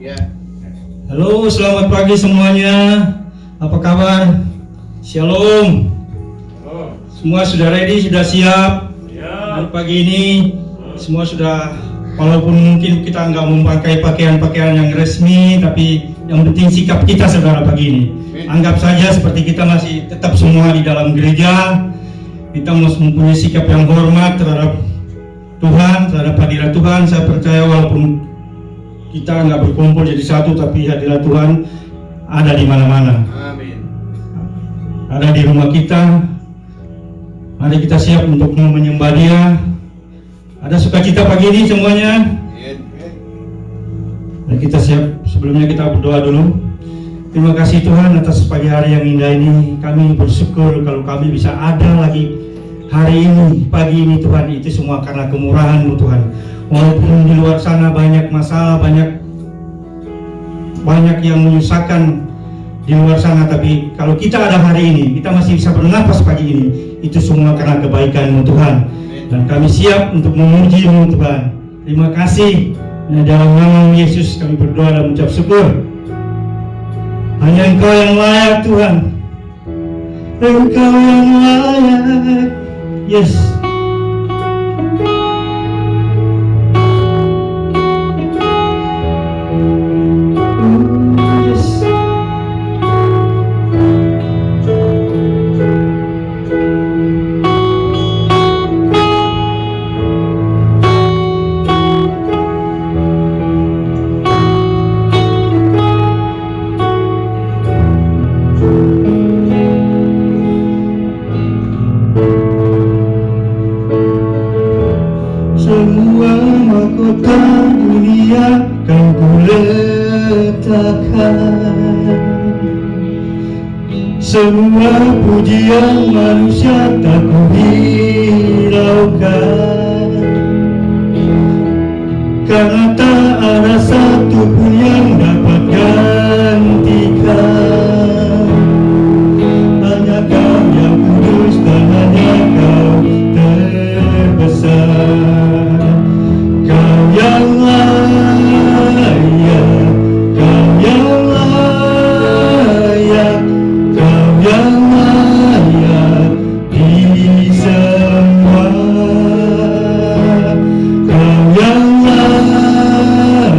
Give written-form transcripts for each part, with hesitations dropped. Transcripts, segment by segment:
Ya. Halo, selamat pagi semuanya. Apa kabar? Shalom. Semua sudah ready, sudah siap? Ya. Dan pagi ini semua sudah, walaupun mungkin kita nggak memakai pakaian-pakaian yang resmi, tapi yang penting sikap kita saudara pagi ini. Anggap saja seperti kita masih tetap semua di dalam gereja. Kita mempunyai sikap yang hormat terhadap Tuhan, terhadap hadirat Tuhan. Saya percaya walaupun kita nggak berkumpul jadi satu, tapi hadirat Tuhan ada di mana-mana. Amin. Ada di rumah kita. Mari kita siap untuk menyembah Dia. Ada sukacita pagi ini semuanya. Dan kita siap. Sebelumnya kita berdoa dulu. Terima kasih Tuhan atas pagi hari yang indah ini. Kami bersyukur kalau kami bisa ada lagi hari ini, pagi ini Tuhan. Itu semua karena kemurahan-Mu Tuhan. Walaupun di luar sana banyak masalah, banyak yang menyusahkan di luar sana, tapi kalau kita ada hari ini, kita masih bisa bernapas pagi ini, itu semua karena kebaikan-Mu Tuhan. Dan kami siap untuk memuji-Mu Tuhan. Terima kasih. Di dalam nama Yesus kami berdoa dan mengucap syukur. Hanya Engkau yang layak Tuhan. Engkau yang layak. Yes. Semua mahkota dunia kan ku letakkan, semua pujian manusia tak ku hiraukan, karena tak ada satu pun yang dapat gantikan. Hanya Kau yang kudus dan hanya Kau terbesar. Kau yang layak, Kau yang layak, Kau yang layak disembah. Kau yang layak,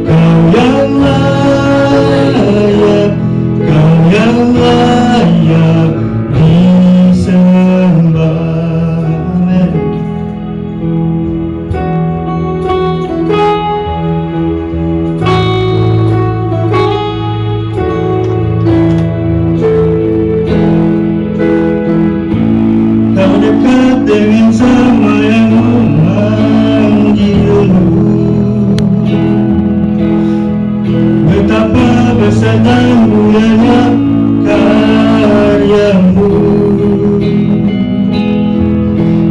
Kau yang layak, Kau yang layak disembah. Amin. Kau dekat dengan semua yang memanggilmu. Betapa besar dan mulianya karyamu.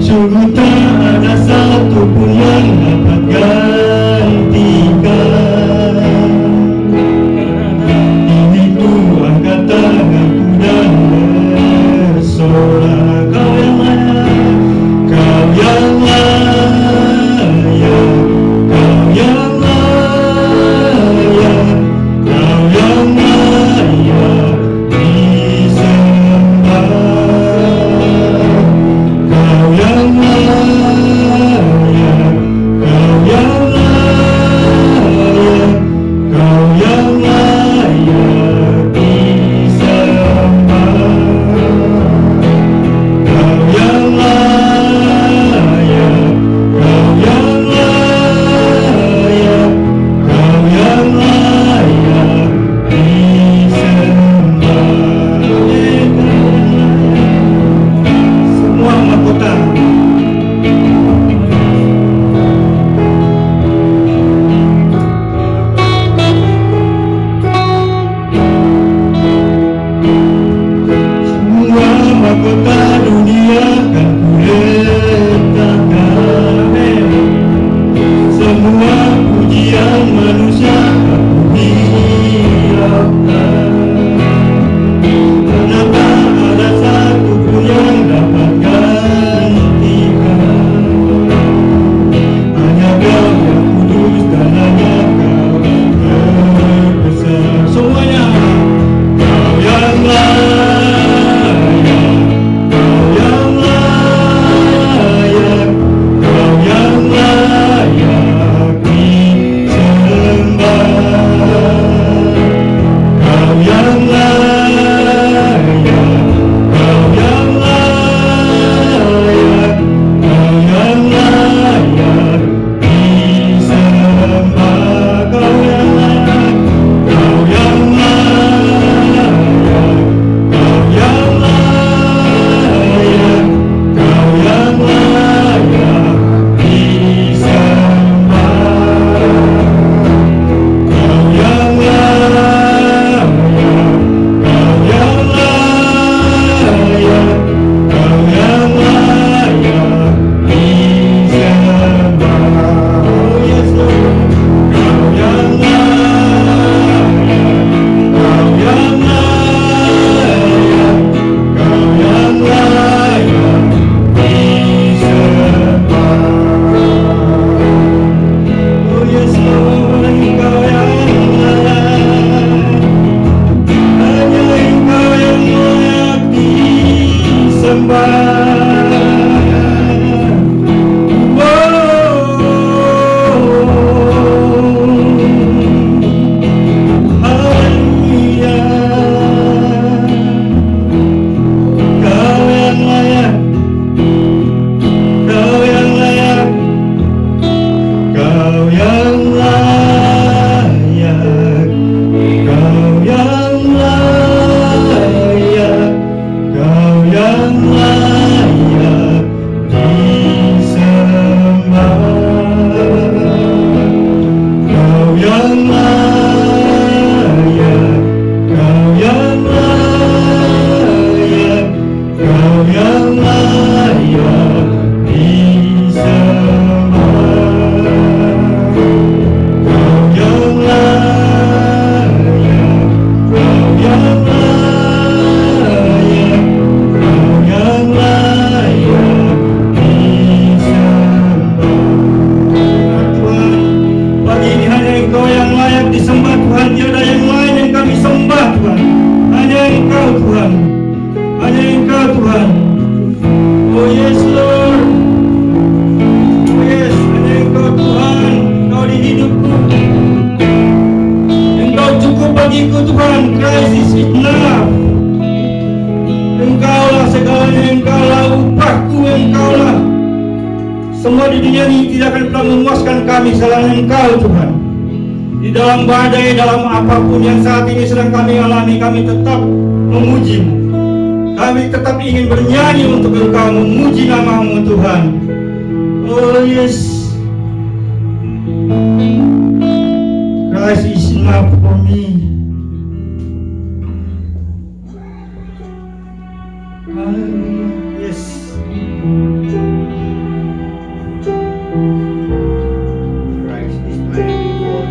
Sungguh tak ada satu pun yang dapat gantikan. Ini ku angkat tanganku dan bersorak. Kau yang layak, Kau yang layak, Kau yang layak, Kau yang layak disembah. Kau yang layak, Tuhan, Christ is enough. Engkaulah segalanya, Engkaulah upahku, Engkaulah. Semua di dunia ini tidak akan pernah memuaskan kami selain Engkau, Tuhan. Di dalam badai, dalam apapun yang saat ini sedang kami alami, kami tetap memuji-Mu. Kami tetap ingin bernyanyi untuk Engkau, memuji nama-Mu, Tuhan. Oh yes, Christ is enough for me. Hallelujah. Yes. Christ is my reward.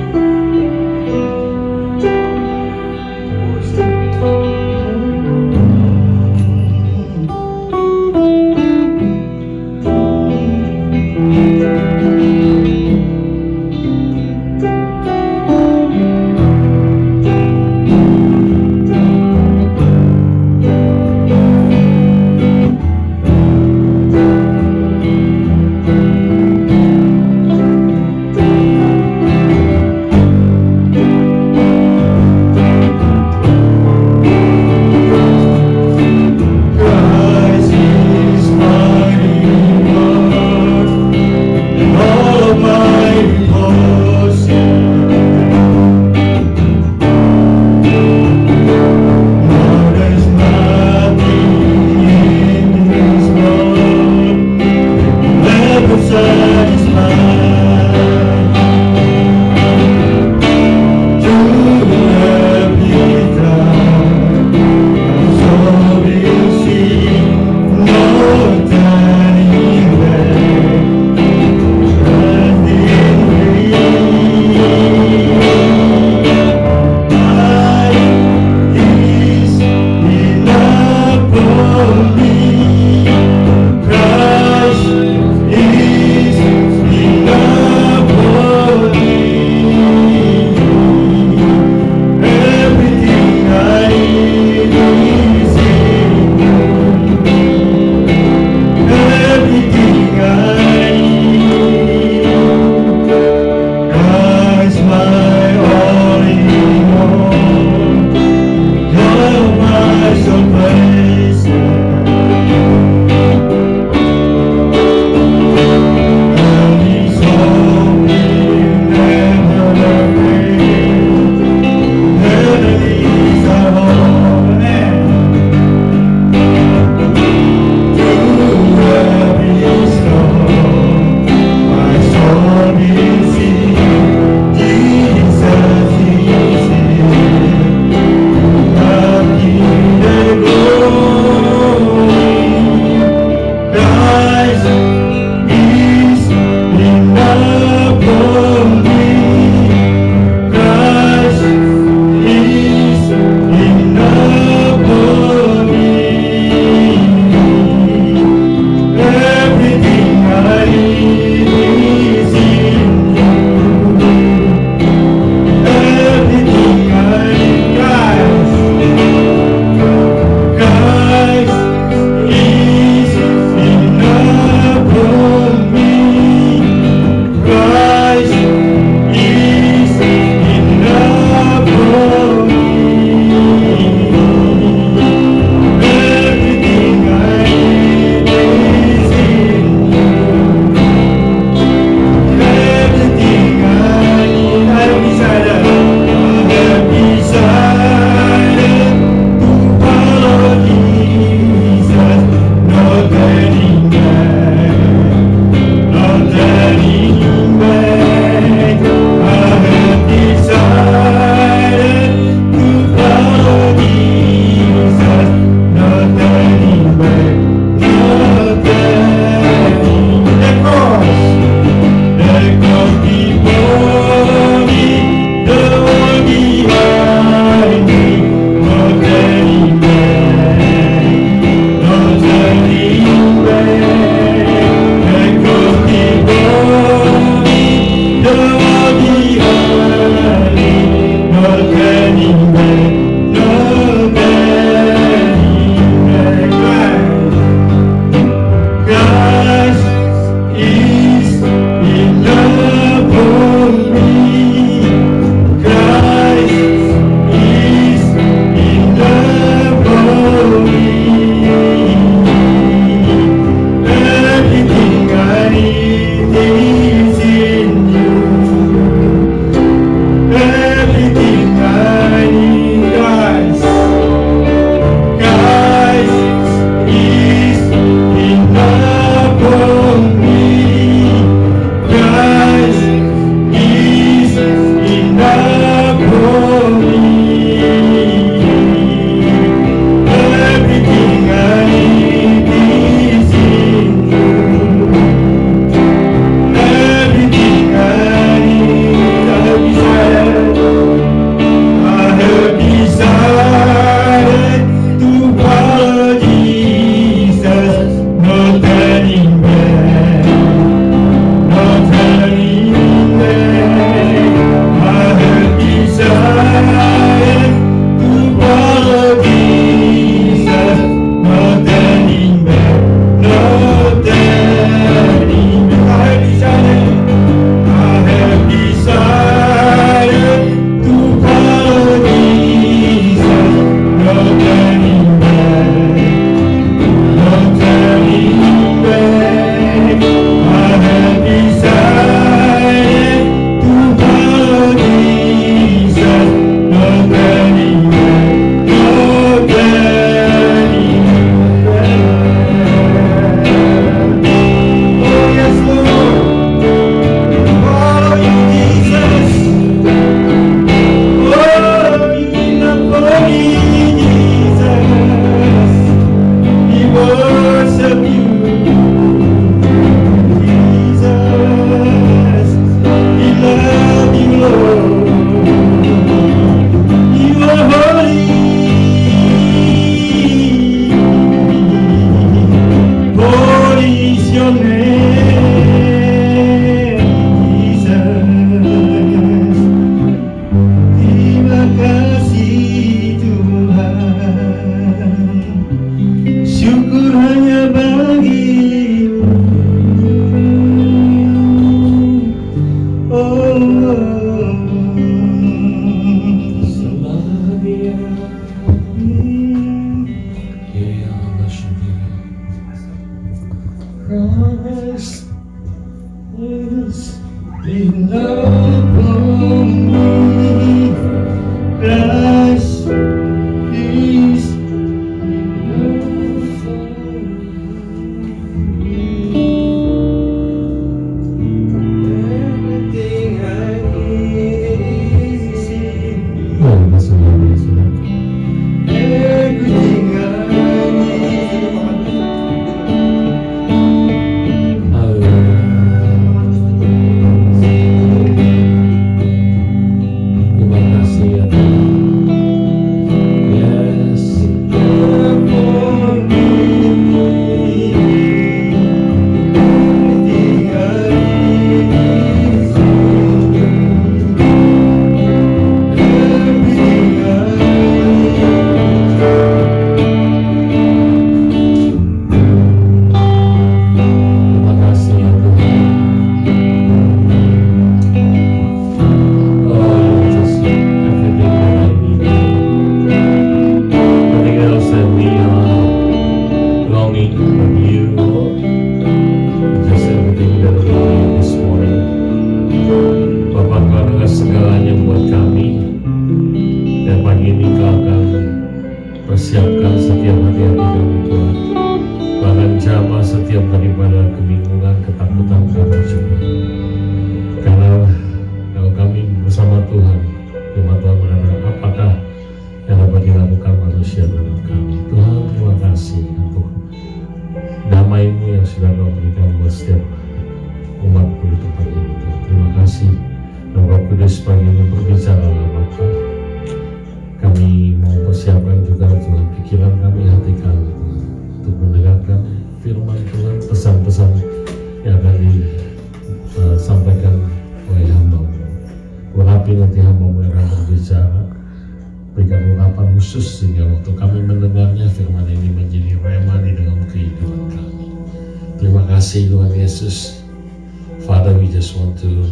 Father, we just want to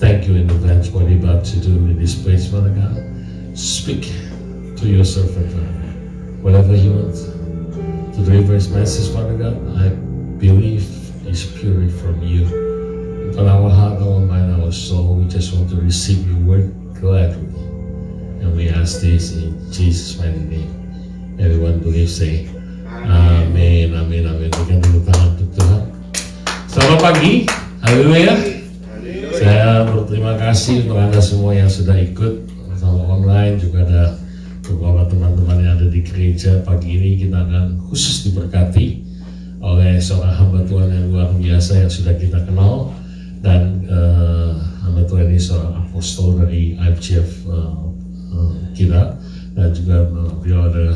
thank you in advance what you're about to do in this place, Father God. Speak to your servant, Father. Whatever he wants to deliver his message, Father God, I believe is purely from you. But our heart, our mind, our soul, we just want to receive your word gladly. And we ask this in Jesus' mighty name. Everyone believe, say, Amin, amin, amin. Berikan tepuk tangan untuk Tuhan. Selamat pagi, haleluya. Saya berterima kasih untuk Anda semua yang sudah ikut sama online, juga ada beberapa teman-teman yang ada di gereja. Pagi ini kita akan khusus diberkati oleh seorang hamba Tuhan yang luar biasa yang sudah kita kenal, dan hamba Tuhan ini seorang apostol dari IFGF kita, dan juga beliau adalah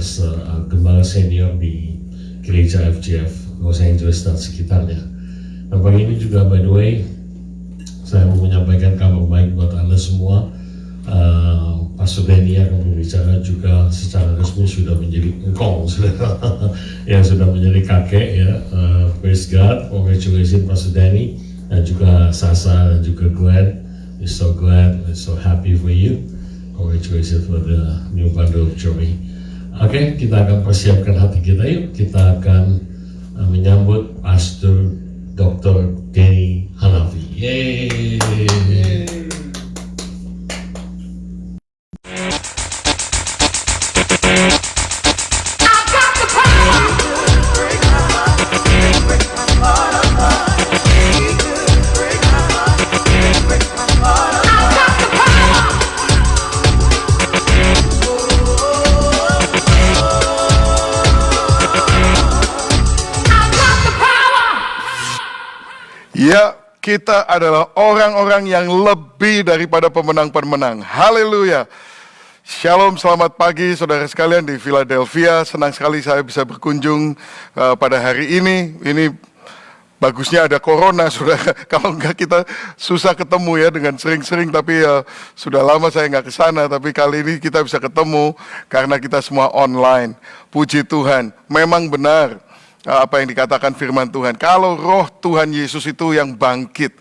gembala senior di gereja IFGF Los Angeles dan sekitarnya. Nah, pagi ini juga by the way saya mau menyampaikan kabar baik buat Anda semua. Pastor Denny akan berbicara juga secara resmi sudah menjadi engkong, yang sudah menjadi kakek ya. Praise God, congratulations Pastor Denny, dan juga Sasa dan juga Glenn. We're so glad, we're so happy for you. Congratulations for the new bundle of joy. Oke, kita akan persiapkan hati kita yuk. Kita akan menyambut Pastor Dr. Denny Hanafi. Yeay. Ya, kita adalah orang-orang yang lebih daripada pemenang-pemenang. Haleluya. Shalom, selamat pagi saudara sekalian di Philadelphia. Senang sekali saya bisa berkunjung pada hari ini. Ini bagusnya ada corona, saudara. Kalau enggak kita susah ketemu ya dengan sering-sering. Tapi sudah lama saya nggak ke sana. Tapi kali ini kita bisa ketemu karena kita semua online. Puji Tuhan, memang benar apa yang dikatakan firman Tuhan. Kalau roh Tuhan Yesus itu yang bangkit,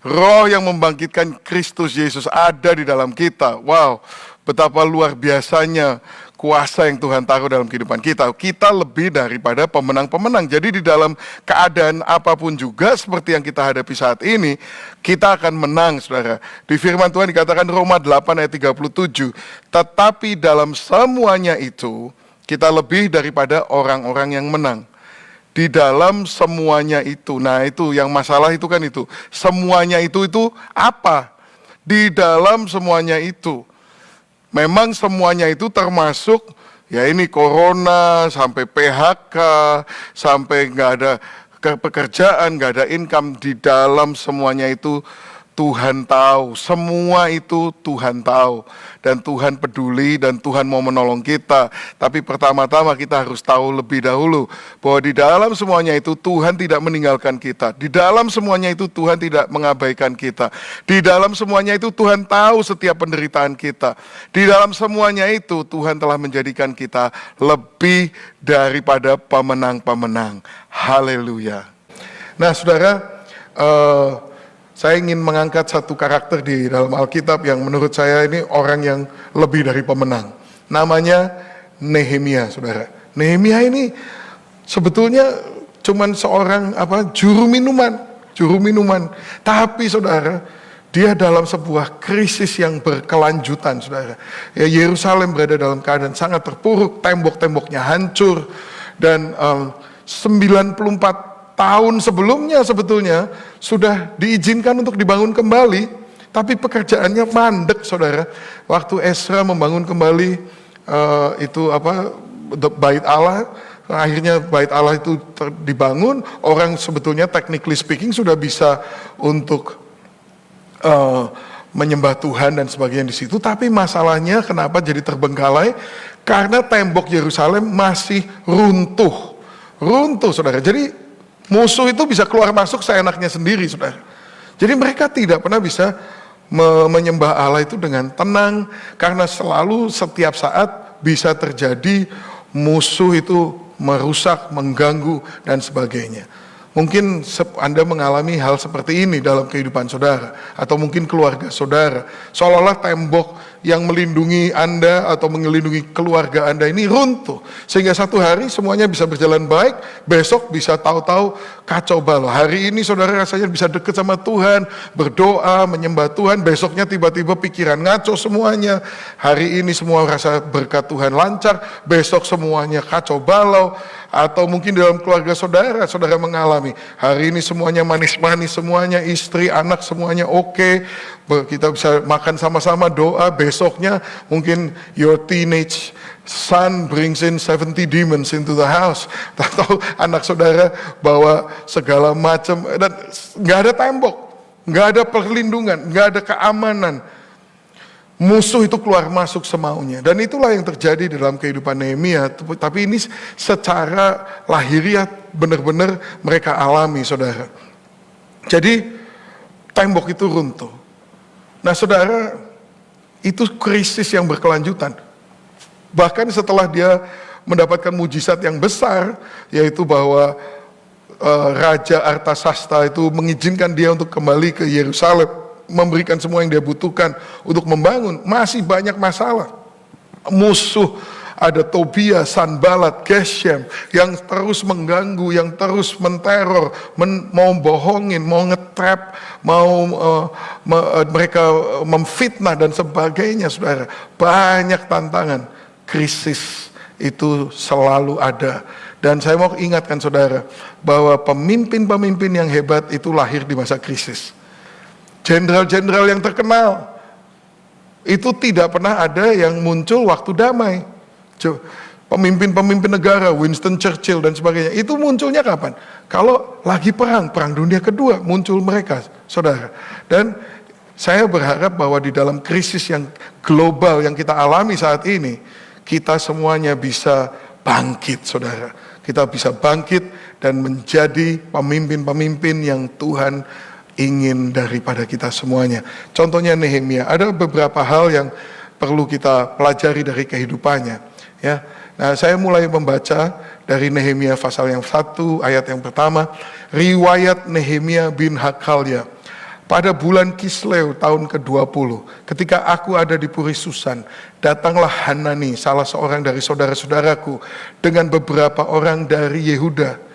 roh yang membangkitkan Kristus Yesus ada di dalam kita. Wow, betapa luar biasanya kuasa yang Tuhan taruh dalam kehidupan kita. Kita lebih daripada pemenang-pemenang. Jadi di dalam keadaan apapun juga seperti yang kita hadapi saat ini, kita akan menang, saudara. Di firman Tuhan dikatakan Roma 8 ayat 37, tetapi dalam semuanya itu, kita lebih daripada orang-orang yang menang. Di dalam semuanya itu, nah itu yang masalah itu kan itu. Semuanya itu apa? Di dalam semuanya itu. Memang semuanya itu termasuk, ya ini corona, sampai PHK, sampai nggak ada pekerjaan, nggak ada income. Di dalam semuanya itu Tuhan tahu, semua itu Tuhan tahu. Dan Tuhan peduli dan Tuhan mau menolong kita. Tapi pertama-tama kita harus tahu lebih dahulu bahwa di dalam semuanya itu Tuhan tidak meninggalkan kita. Di dalam semuanya itu Tuhan tidak mengabaikan kita. Di dalam semuanya itu Tuhan tahu setiap penderitaan kita. Di dalam semuanya itu Tuhan telah menjadikan kita lebih daripada pemenang-pemenang. Haleluya. Nah saudara, saya ingin mengangkat satu karakter di dalam Alkitab yang menurut saya ini orang yang lebih dari pemenang. Namanya Nehemia, saudara. Nehemia ini sebetulnya cuman seorang juru minuman. Tapi saudara, dia dalam sebuah krisis yang berkelanjutan, saudara. Ya, Yerusalem berada dalam keadaan sangat terpuruk, tembok-temboknya hancur, dan 94 tahun sebelumnya sebetulnya sudah diizinkan untuk dibangun kembali, tapi pekerjaannya mandek, saudara. Waktu Ezra membangun kembali Bait Allah, akhirnya Bait Allah itu dibangun, orang sebetulnya technically speaking sudah bisa untuk menyembah Tuhan dan sebagainya di situ, tapi masalahnya kenapa jadi terbengkalai? Karena tembok Yerusalem masih runtuh, saudara. Jadi musuh itu bisa keluar masuk seenaknya sendiri, saudara. Jadi mereka tidak pernah bisa menyembah Allah itu dengan tenang, karena selalu setiap saat bisa terjadi musuh itu merusak, mengganggu, dan sebagainya. Mungkin Anda mengalami hal seperti ini dalam kehidupan saudara, atau mungkin keluarga saudara. Seolah-olah tembok yang melindungi Anda atau melindungi keluarga Anda ini runtuh. Sehingga satu hari semuanya bisa berjalan baik, besok bisa tahu-tahu kacau balau. Hari ini saudara rasanya bisa dekat sama Tuhan, berdoa, menyembah Tuhan, besoknya tiba-tiba pikiran ngaco semuanya. Hari ini semua rasa berkat Tuhan lancar, besok semuanya kacau balau. Atau mungkin dalam keluarga saudara mengalami, hari ini semuanya manis-manis, semuanya istri, anak, semuanya oke. Kita bisa makan sama-sama, doa, besoknya mungkin your teenage son brings in 70 demons into the house. Atau anak saudara bawa segala macam, dan nggak ada tembok, nggak ada perlindungan, nggak ada keamanan. Musuh itu keluar masuk semaunya. Dan itulah yang terjadi dalam kehidupan Nehemia. Tapi ini secara lahiriah benar-benar mereka alami, saudara. Jadi tembok itu runtuh. Nah saudara, itu krisis yang berkelanjutan. Bahkan setelah dia mendapatkan mujizat yang besar, yaitu bahwa Raja Artasasta itu mengizinkan dia untuk kembali ke Yerusalem, memberikan semua yang dia butuhkan untuk membangun, masih banyak masalah. Musuh, ada Tobia, Sanbalat, Geshem yang terus mengganggu, yang terus menteror, mau bohongin, mau ngetrap, mau mereka memfitnah dan sebagainya, saudara. Banyak tantangan, krisis itu selalu ada. Dan saya mau ingatkan saudara, bahwa pemimpin-pemimpin yang hebat itu lahir di masa krisis. Jenderal-jenderal yang terkenal itu tidak pernah ada yang muncul waktu damai. Pemimpin-pemimpin negara, Winston Churchill dan sebagainya, itu munculnya kapan? Kalau lagi perang dunia kedua muncul mereka, saudara. Dan saya berharap bahwa di dalam krisis yang global yang kita alami saat ini, kita semuanya bisa bangkit, saudara. Kita bisa bangkit dan menjadi pemimpin-pemimpin yang Tuhan ingin daripada kita semuanya. Contohnya Nehemia, ada beberapa hal yang perlu kita pelajari dari kehidupannya. Ya, nah saya mulai membaca dari Nehemia pasal yang 1 ayat yang pertama. Riwayat Nehemia bin Hakaliah. Pada bulan Kisleu tahun ke-20, ketika aku ada di Puri Susan, datanglah Hanani, salah seorang dari saudara-saudaraku, dengan beberapa orang dari Yehuda.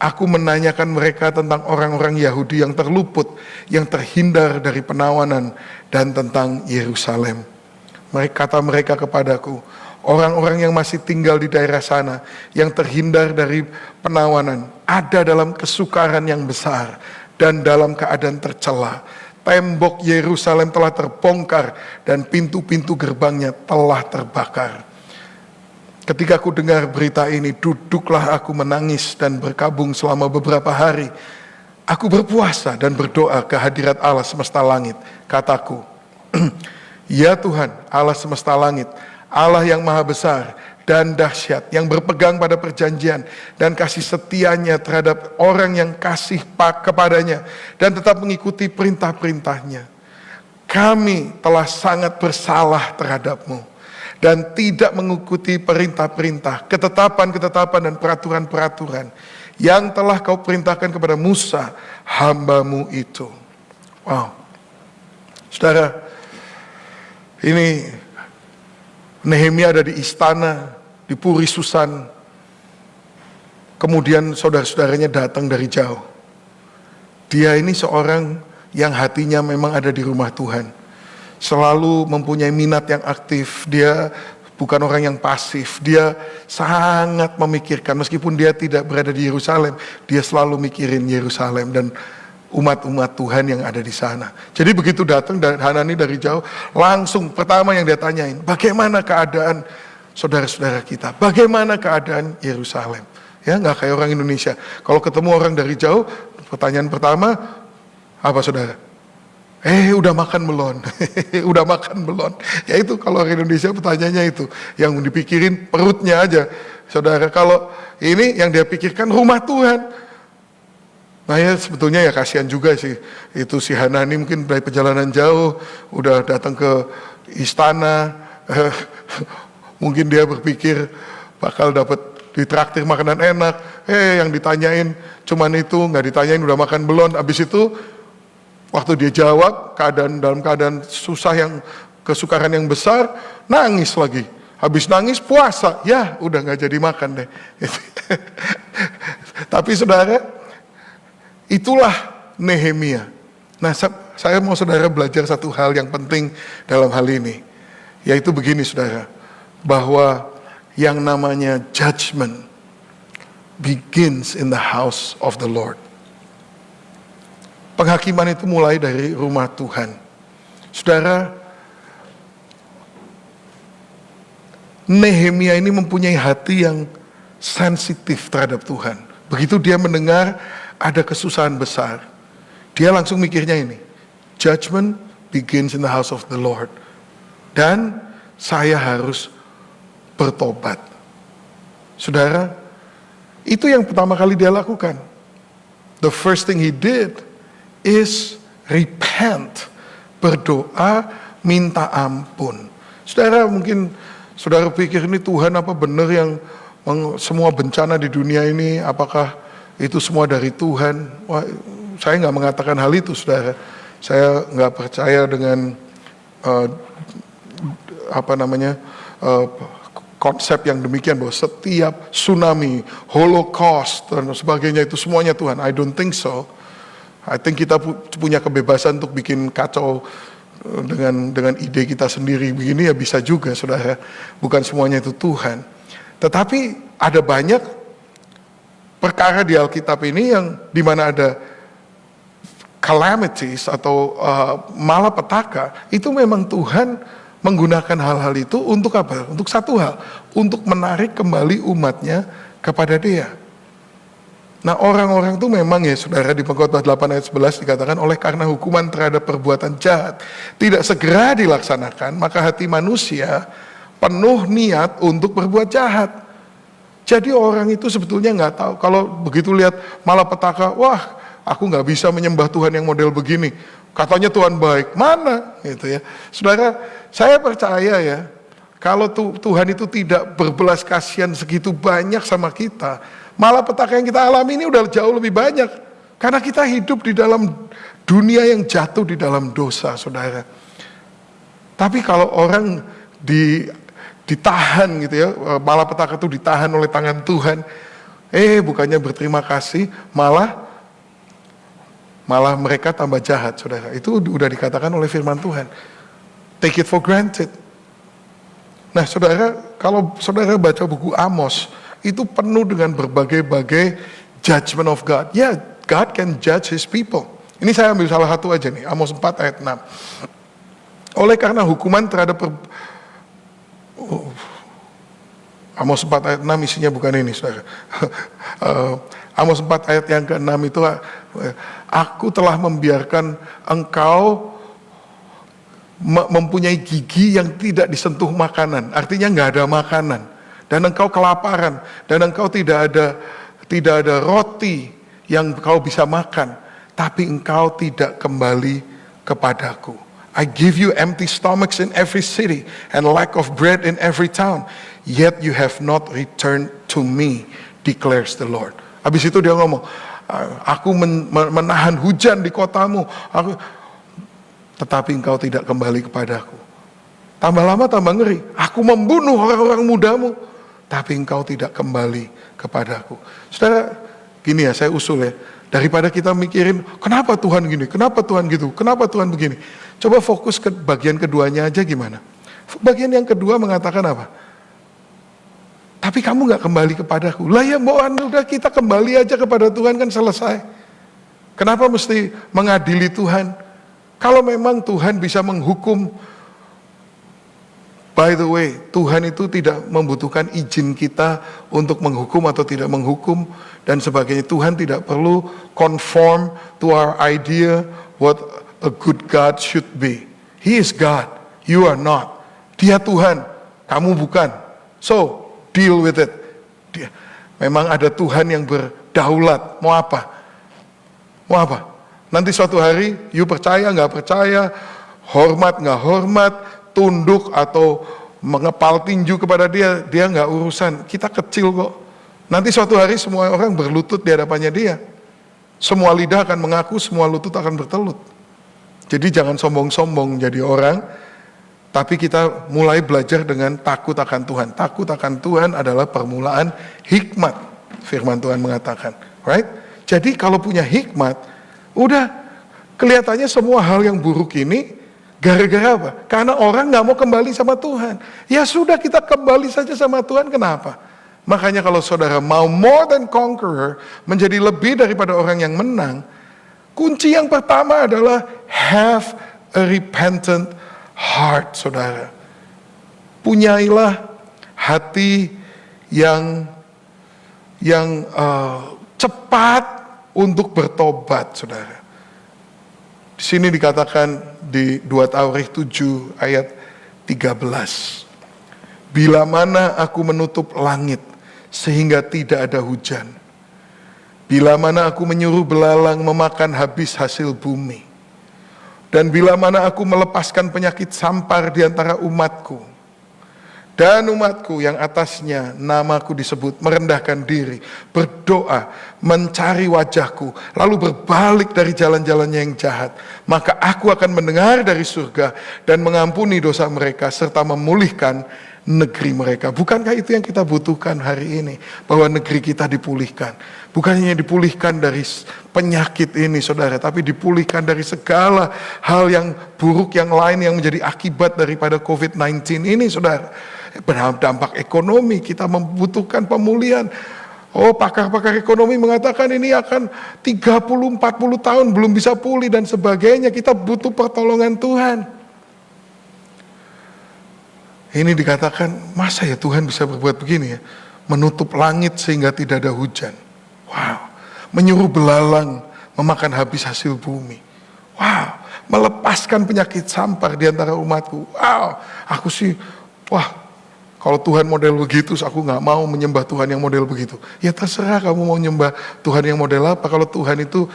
Aku menanyakan mereka tentang orang-orang Yahudi yang terluput, yang terhindar dari penawanan, dan tentang Yerusalem. Kata mereka kepadaku, orang-orang yang masih tinggal di daerah sana, yang terhindar dari penawanan, ada dalam kesukaran yang besar, dan dalam keadaan tercela. Tembok Yerusalem telah terbongkar, dan pintu-pintu gerbangnya telah terbakar. Ketika aku dengar berita ini, duduklah aku menangis dan berkabung selama beberapa hari. Aku berpuasa dan berdoa ke hadirat Allah semesta langit. Kataku, ya Tuhan, Allah semesta langit, Allah yang maha besar dan dahsyat, yang berpegang pada perjanjian dan kasih setianya terhadap orang yang kasih kepadanya dan tetap mengikuti perintah-perintahnya. Kami telah sangat bersalah terhadap-Mu dan tidak mengikuti perintah-perintah, ketetapan-ketetapan dan peraturan-peraturan yang telah Kau perintahkan kepada Musa, hamba-Mu itu. Wow. Saudara, ini Nehemia ada di istana, di Puri Susan. Kemudian saudara-saudaranya datang dari jauh. Dia ini seorang yang hatinya memang ada di rumah Tuhan. Selalu mempunyai minat yang aktif. Dia bukan orang yang pasif. Dia sangat memikirkan. Meskipun dia tidak berada di Yerusalem, dia selalu mikirin Yerusalem dan umat-umat Tuhan yang ada di sana. Jadi begitu datang Hanani dari jauh, langsung pertama yang dia tanyain, bagaimana keadaan saudara-saudara kita? Bagaimana keadaan Yerusalem? Ya, nggak kayak orang Indonesia. Kalau ketemu orang dari jauh, pertanyaan pertama, apa saudara? Udah makan belum? Udah makan belum? Ya itu kalau orang Indonesia pertanyaannya itu. Yang dipikirin perutnya aja. Saudara, kalau ini yang dia pikirkan rumah Tuhan. Nah ya sebetulnya ya kasihan juga sih. Itu si Hanani mungkin dari perjalanan jauh, udah datang ke istana. Mungkin dia berpikir bakal dapat ditraktir makanan enak. Yang ditanyain cuman itu, nggak ditanyain udah makan belum. Abis itu waktu dia jawab, dalam keadaan susah, yang kesukaran yang besar, nangis lagi. Habis nangis puasa, ya udah gak jadi makan deh. Tapi saudara, itulah Nehemia. Nah saya mau saudara belajar satu hal yang penting dalam hal ini. Yaitu begini saudara, bahwa yang namanya judgment begins in the house of the Lord. Penghakiman itu mulai dari rumah Tuhan. Saudara, Nehemia ini mempunyai hati yang sensitif terhadap Tuhan. Begitu dia mendengar ada kesusahan besar, dia langsung mikirnya ini, judgment begins in the house of the Lord. dan saya harus bertobat. Saudara, itu yang pertama kali dia lakukan. The first thing he did is repent, berdoa, minta ampun. Saudara, mungkin saudara pikir ini Tuhan apa benar yang semua bencana di dunia ini, apakah itu semua dari Tuhan? Wah, saya nggak mengatakan hal itu, saudara. Saya nggak percaya dengan konsep yang demikian bahwa setiap tsunami, holocaust dan sebagainya itu semuanya Tuhan. I don't think so. I think kita punya kebebasan untuk bikin kacau dengan ide kita sendiri begini, ya bisa juga, saudara. Bukan semuanya itu Tuhan. Tetapi ada banyak perkara di Alkitab ini yang dimana ada calamities atau malapetaka, itu memang Tuhan menggunakan hal-hal itu untuk apa? Untuk satu hal, untuk menarik kembali umatnya kepada Dia. Nah, orang-orang itu memang, ya saudara, di Pengkhotbah 8 ayat 11 dikatakan, oleh karena hukuman terhadap perbuatan jahat tidak segera dilaksanakan, maka hati manusia penuh niat untuk berbuat jahat. Jadi orang itu sebetulnya nggak tahu, kalau begitu lihat malapetaka, wah, aku nggak bisa menyembah Tuhan yang model begini. Katanya Tuhan baik, mana? Gitu ya, saudara. Saya percaya ya, kalau Tuhan itu tidak berbelas kasihan segitu banyak sama kita, malapetaka yang kita alami ini udah jauh lebih banyak. Karena kita hidup di dalam dunia yang jatuh di dalam dosa, saudara. Tapi kalau orang ditahan gitu ya, malapetaka itu ditahan oleh tangan Tuhan, bukannya berterima kasih, malah mereka tambah jahat, saudara. Itu udah dikatakan oleh firman Tuhan. Take it for granted. Nah, saudara, kalau saudara baca buku Amos, itu penuh dengan berbagai-bagai judgment of God. Ya, God can judge His people. Ini saya ambil salah satu aja nih, Amos 4 ayat 6. Oleh karena hukuman terhadap Amos 4 ayat 6 isinya bukan ini, saudara. Amos 4 ayat yang ke-6 itu, aku telah membiarkan engkau mempunyai gigi yang tidak disentuh makanan, artinya nggak ada makanan, dan engkau kelaparan, dan engkau tidak ada roti yang kau bisa makan, tapi engkau tidak kembali kepadaku. I give you empty stomachs in every city, and lack of bread in every town, yet you have not returned to me, declares the Lord. Habis itu dia ngomong, aku menahan hujan di kotamu, tetapi engkau tidak kembali kepadaku. Tambah lama tambah ngeri. Aku membunuh orang-orang mudamu, tapi engkau tidak kembali kepadaku. Saudara, gini ya, saya usul ya. Daripada kita mikirin, kenapa Tuhan gini, kenapa Tuhan gitu, kenapa Tuhan begini. Coba fokus ke bagian keduanya aja gimana. Bagian yang kedua mengatakan apa? Tapi kamu gak kembali kepadaku. Lah ya, udah kita kembali aja kepada Tuhan kan selesai. Kenapa mesti mengadili Tuhan? Kalau memang Tuhan bisa menghukum, by the way, Tuhan itu tidak membutuhkan izin kita untuk menghukum atau tidak menghukum dan sebagainya. Tuhan tidak perlu conform to our idea what a good God should be. He is God, you are not. Dia Tuhan, kamu bukan. So, deal with it. Memang ada Tuhan yang berdaulat, mau apa? Mau apa? Nanti suatu hari, you percaya nggak percaya, hormat nggak hormat, tunduk atau mengepal tinju kepada dia nggak urusan. Kita kecil kok. Nanti suatu hari semua orang berlutut di hadapannya dia. Semua lidah akan mengaku, semua lutut akan bertelut. Jadi jangan sombong-sombong jadi orang, tapi kita mulai belajar dengan takut akan Tuhan. Takut akan Tuhan adalah permulaan hikmat, firman Tuhan mengatakan. Right? Jadi kalau punya hikmat, udah kelihatannya semua hal yang buruk ini gara-gara apa? Karena orang gak mau kembali sama Tuhan. Ya sudah, kita kembali saja sama Tuhan, kenapa? Makanya kalau saudara mau more than conqueror, menjadi lebih daripada orang yang menang, kunci yang pertama adalah have a repentant heart, saudara. Punyailah hati yang cepat untuk bertobat, saudara. Di sini dikatakan di 2 Tawarikh 7 ayat 13. Bila mana aku menutup langit sehingga tidak ada hujan. Bila mana aku menyuruh belalang memakan habis hasil bumi. Dan bila mana aku melepaskan penyakit sampar di antara umatku. Dan umatku yang atasnya namaku disebut merendahkan diri, berdoa, mencari wajahku, lalu berbalik dari jalan-jalannya yang jahat. Maka aku akan mendengar dari surga dan mengampuni dosa mereka serta memulihkan negeri mereka. Bukankah itu yang kita butuhkan hari ini? Bahwa negeri kita dipulihkan. Bukan hanya dipulihkan dari penyakit ini saudara, tapi dipulihkan dari segala hal yang buruk yang lain yang menjadi akibat daripada COVID-19 ini saudara. Berdampak ekonomi, kita membutuhkan pemulihan. Oh, pakar-pakar ekonomi mengatakan ini akan 30-40 tahun belum bisa pulih dan sebagainya. Kita butuh pertolongan Tuhan. Ini dikatakan, masa ya Tuhan bisa berbuat begini ya? Menutup langit sehingga tidak ada hujan. Wow. Menyuruh belalang memakan habis hasil bumi. Wow. Melepaskan penyakit sampar di antara umatku. Wow. Aku sih, wah. Kalau Tuhan model begitu, aku gak mau menyembah Tuhan yang model begitu. Ya terserah kamu mau nyembah Tuhan yang model apa. Kalau Tuhan itu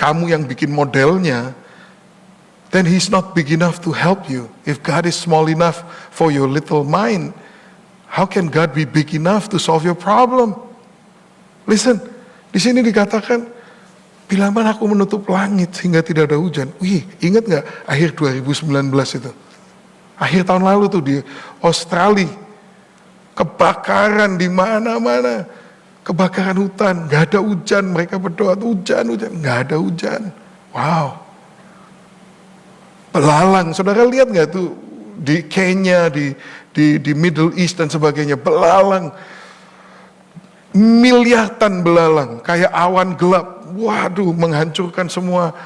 kamu yang bikin modelnya, then He's not big enough to help you. If God is small enough for your little mind, how can God be big enough to solve your problem? Listen, di sini dikatakan, bila mana aku menutup langit sehingga tidak ada hujan. Wih, ingat gak akhir 2019 itu? Akhir tahun lalu tuh di Australia. Kebakaran di mana-mana, kebakaran hutan, nggak ada hujan, mereka berdoa hujan, nggak ada hujan. Wow. Belalang, saudara lihat nggak tuh di Kenya, di Middle East dan sebagainya, belalang, miliaran belalang, kayak awan gelap, waduh, menghancurkan semua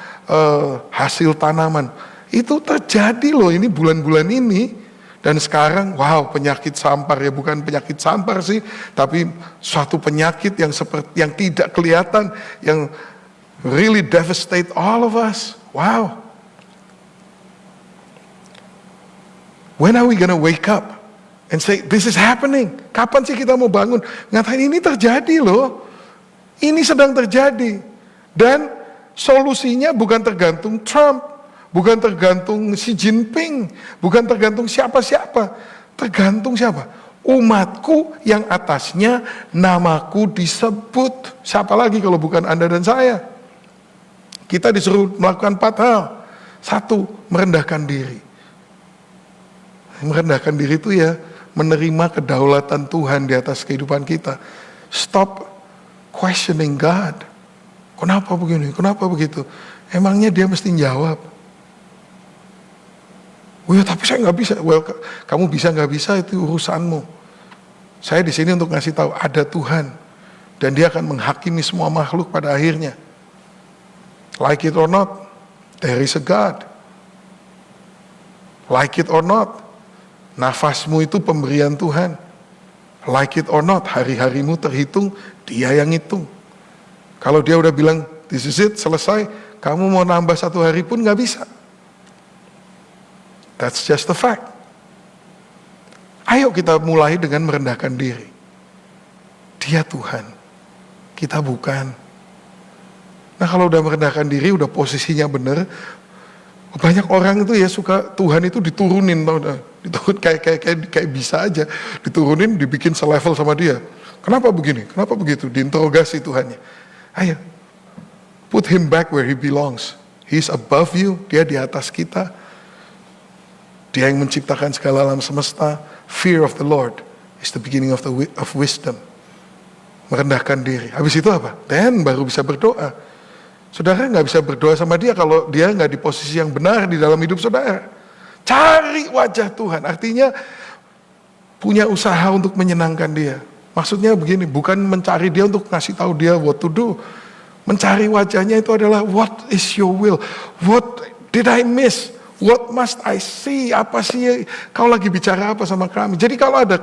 hasil tanaman. Itu terjadi loh ini bulan-bulan ini. Dan sekarang, wow, penyakit sampar ya, bukan penyakit sampar sih, tapi suatu penyakit yang seperti yang tidak kelihatan, yang really devastate all of us. Wow. When are we gonna wake up and say, this is happening? Kapan sih kita mau bangun? Ngatain ini terjadi loh. Ini sedang terjadi. Dan solusinya bukan tergantung Trump. Bukan tergantung Xi Jinping, bukan tergantung siapa-siapa. Tergantung siapa? Umatku yang atasnya namaku disebut. Siapa lagi kalau bukan Anda dan saya? Kita disuruh melakukan 4 hal. 1, merendahkan diri. Merendahkan diri itu ya menerima kedaulatan Tuhan di atas kehidupan kita. Stop questioning God. Kenapa begini? Kenapa begitu? Emangnya dia mesti jawab? Oh ya, tapi saya nggak bisa. Well, kamu bisa nggak bisa itu urusanmu. Saya di sini untuk ngasih tahu ada Tuhan dan Dia akan menghakimi semua makhluk pada akhirnya. Like it or not, there is a God. Like it or not, nafasmu itu pemberian Tuhan. Like it or not, hari-harimu terhitung, Dia yang hitung. Kalau Dia udah bilang, this is it, selesai, kamu mau nambah 1 hari pun nggak bisa. That's just the fact. Ayo kita mulai dengan merendahkan diri. Dia Tuhan, kita bukan. Nah kalau udah merendahkan diri, udah posisinya benar, banyak orang itu ya suka Tuhan itu diturunin, diturun kayak bisa aja, diturunin, dibikin selevel sama dia. Kenapa begini? Kenapa begitu? Diinterogasi Tuhannya. Ayo, put him back where he belongs. He's above you, dia di atas kita. Dia yang menciptakan segala alam semesta. Fear of the Lord is the beginning of wisdom. Merendahkan diri. Habis itu apa? Then baru bisa berdoa. Saudara nggak bisa berdoa sama Dia kalau Dia nggak di posisi yang benar di dalam hidup saudara. Cari wajah Tuhan. Artinya punya usaha untuk menyenangkan Dia. Maksudnya begini, bukan mencari Dia untuk ngasih tahu Dia what to do. Mencari wajahnya itu adalah what is your will? What did I miss? What must I see? Apa sih kau lagi bicara apa sama kami? Jadi kalau ada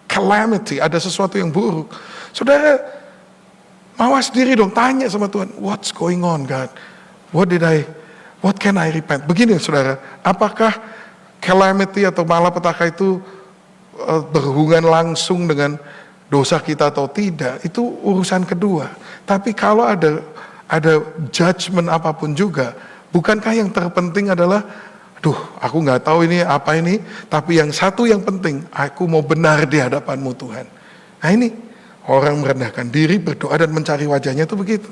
calamity, ada sesuatu yang buruk, saudara mawas diri dong, tanya sama Tuhan, what's going on God? What can I repent? Begini saudara, apakah calamity atau malapetaka itu berhubungan langsung dengan dosa kita atau tidak, itu urusan kedua. Tapi kalau ada judgment apapun juga, bukankah yang terpenting adalah, aku nggak tahu ini apa ini, tapi yang satu yang penting, aku mau benar di hadapan-Mu Tuhan. Nah ini, orang merendahkan diri, berdoa dan mencari wajahnya itu begitu.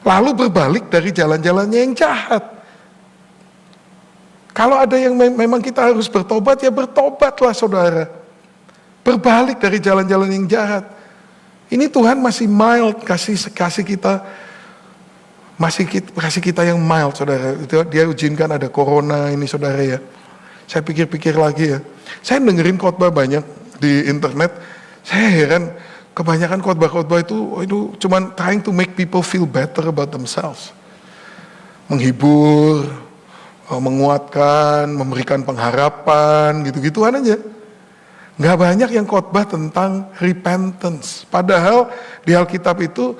Lalu berbalik dari jalan-jalannya yang jahat. Kalau ada yang memang kita harus bertobat, ya bertobatlah saudara. Berbalik dari jalan-jalan yang jahat. Ini Tuhan masih mild, kasih kita, kasih kita yang mild saudara. Dia izinkan ada corona ini saudara ya. Saya pikir-pikir lagi ya. Saya dengerin khotbah banyak di internet. Saya heran, kebanyakan khotbah-khotbah itu cuman trying to make people feel better about themselves. Menghibur, menguatkan, memberikan pengharapan, gitu-gituan aja. Nggak banyak yang khotbah tentang repentance. Padahal di Alkitab itu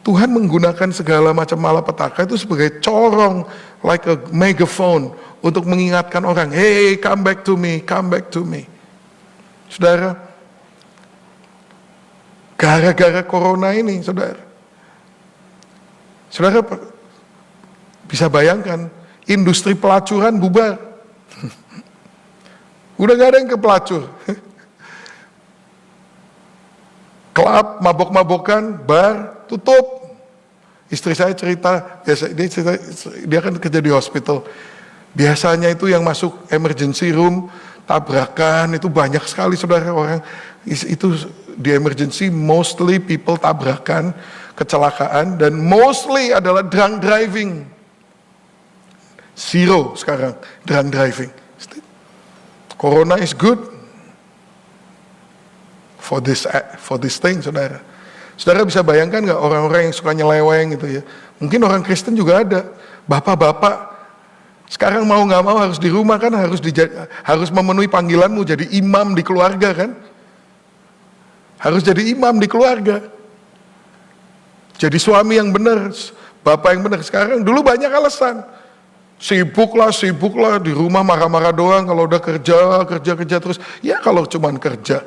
Tuhan menggunakan segala macam malapetaka itu sebagai corong, like a megaphone, untuk mengingatkan orang, hey, come back to me, come back to me. Saudara, gara-gara corona ini, saudara bisa bayangkan, industri pelacuran bubar. Udah gak ada yang ke pelacur. Klub, mabok-mabokan, bar, tutup. Istri saya cerita, dia kan kerja di hospital. Biasanya itu yang masuk emergency room, tabrakan, itu banyak sekali saudara orang. Itu di emergency, mostly people tabrakan, kecelakaan, dan mostly adalah drunk driving. Zero sekarang, drunk driving. Corona is good for this thing, saudara. Saudara bisa bayangkan nggak orang-orang yang suka nyeleweng gitu ya? Mungkin orang Kristen juga ada. Bapak-bapak sekarang mau nggak mau harus di rumah kan, harus memenuhi panggilanmu jadi imam di keluarga kan? Harus jadi imam di keluarga. Jadi suami yang benar, bapak yang benar. Sekarang dulu banyak alasan. Sibuk lah di rumah marah-marah doang kalau udah kerja terus. Ya kalau cuman kerja.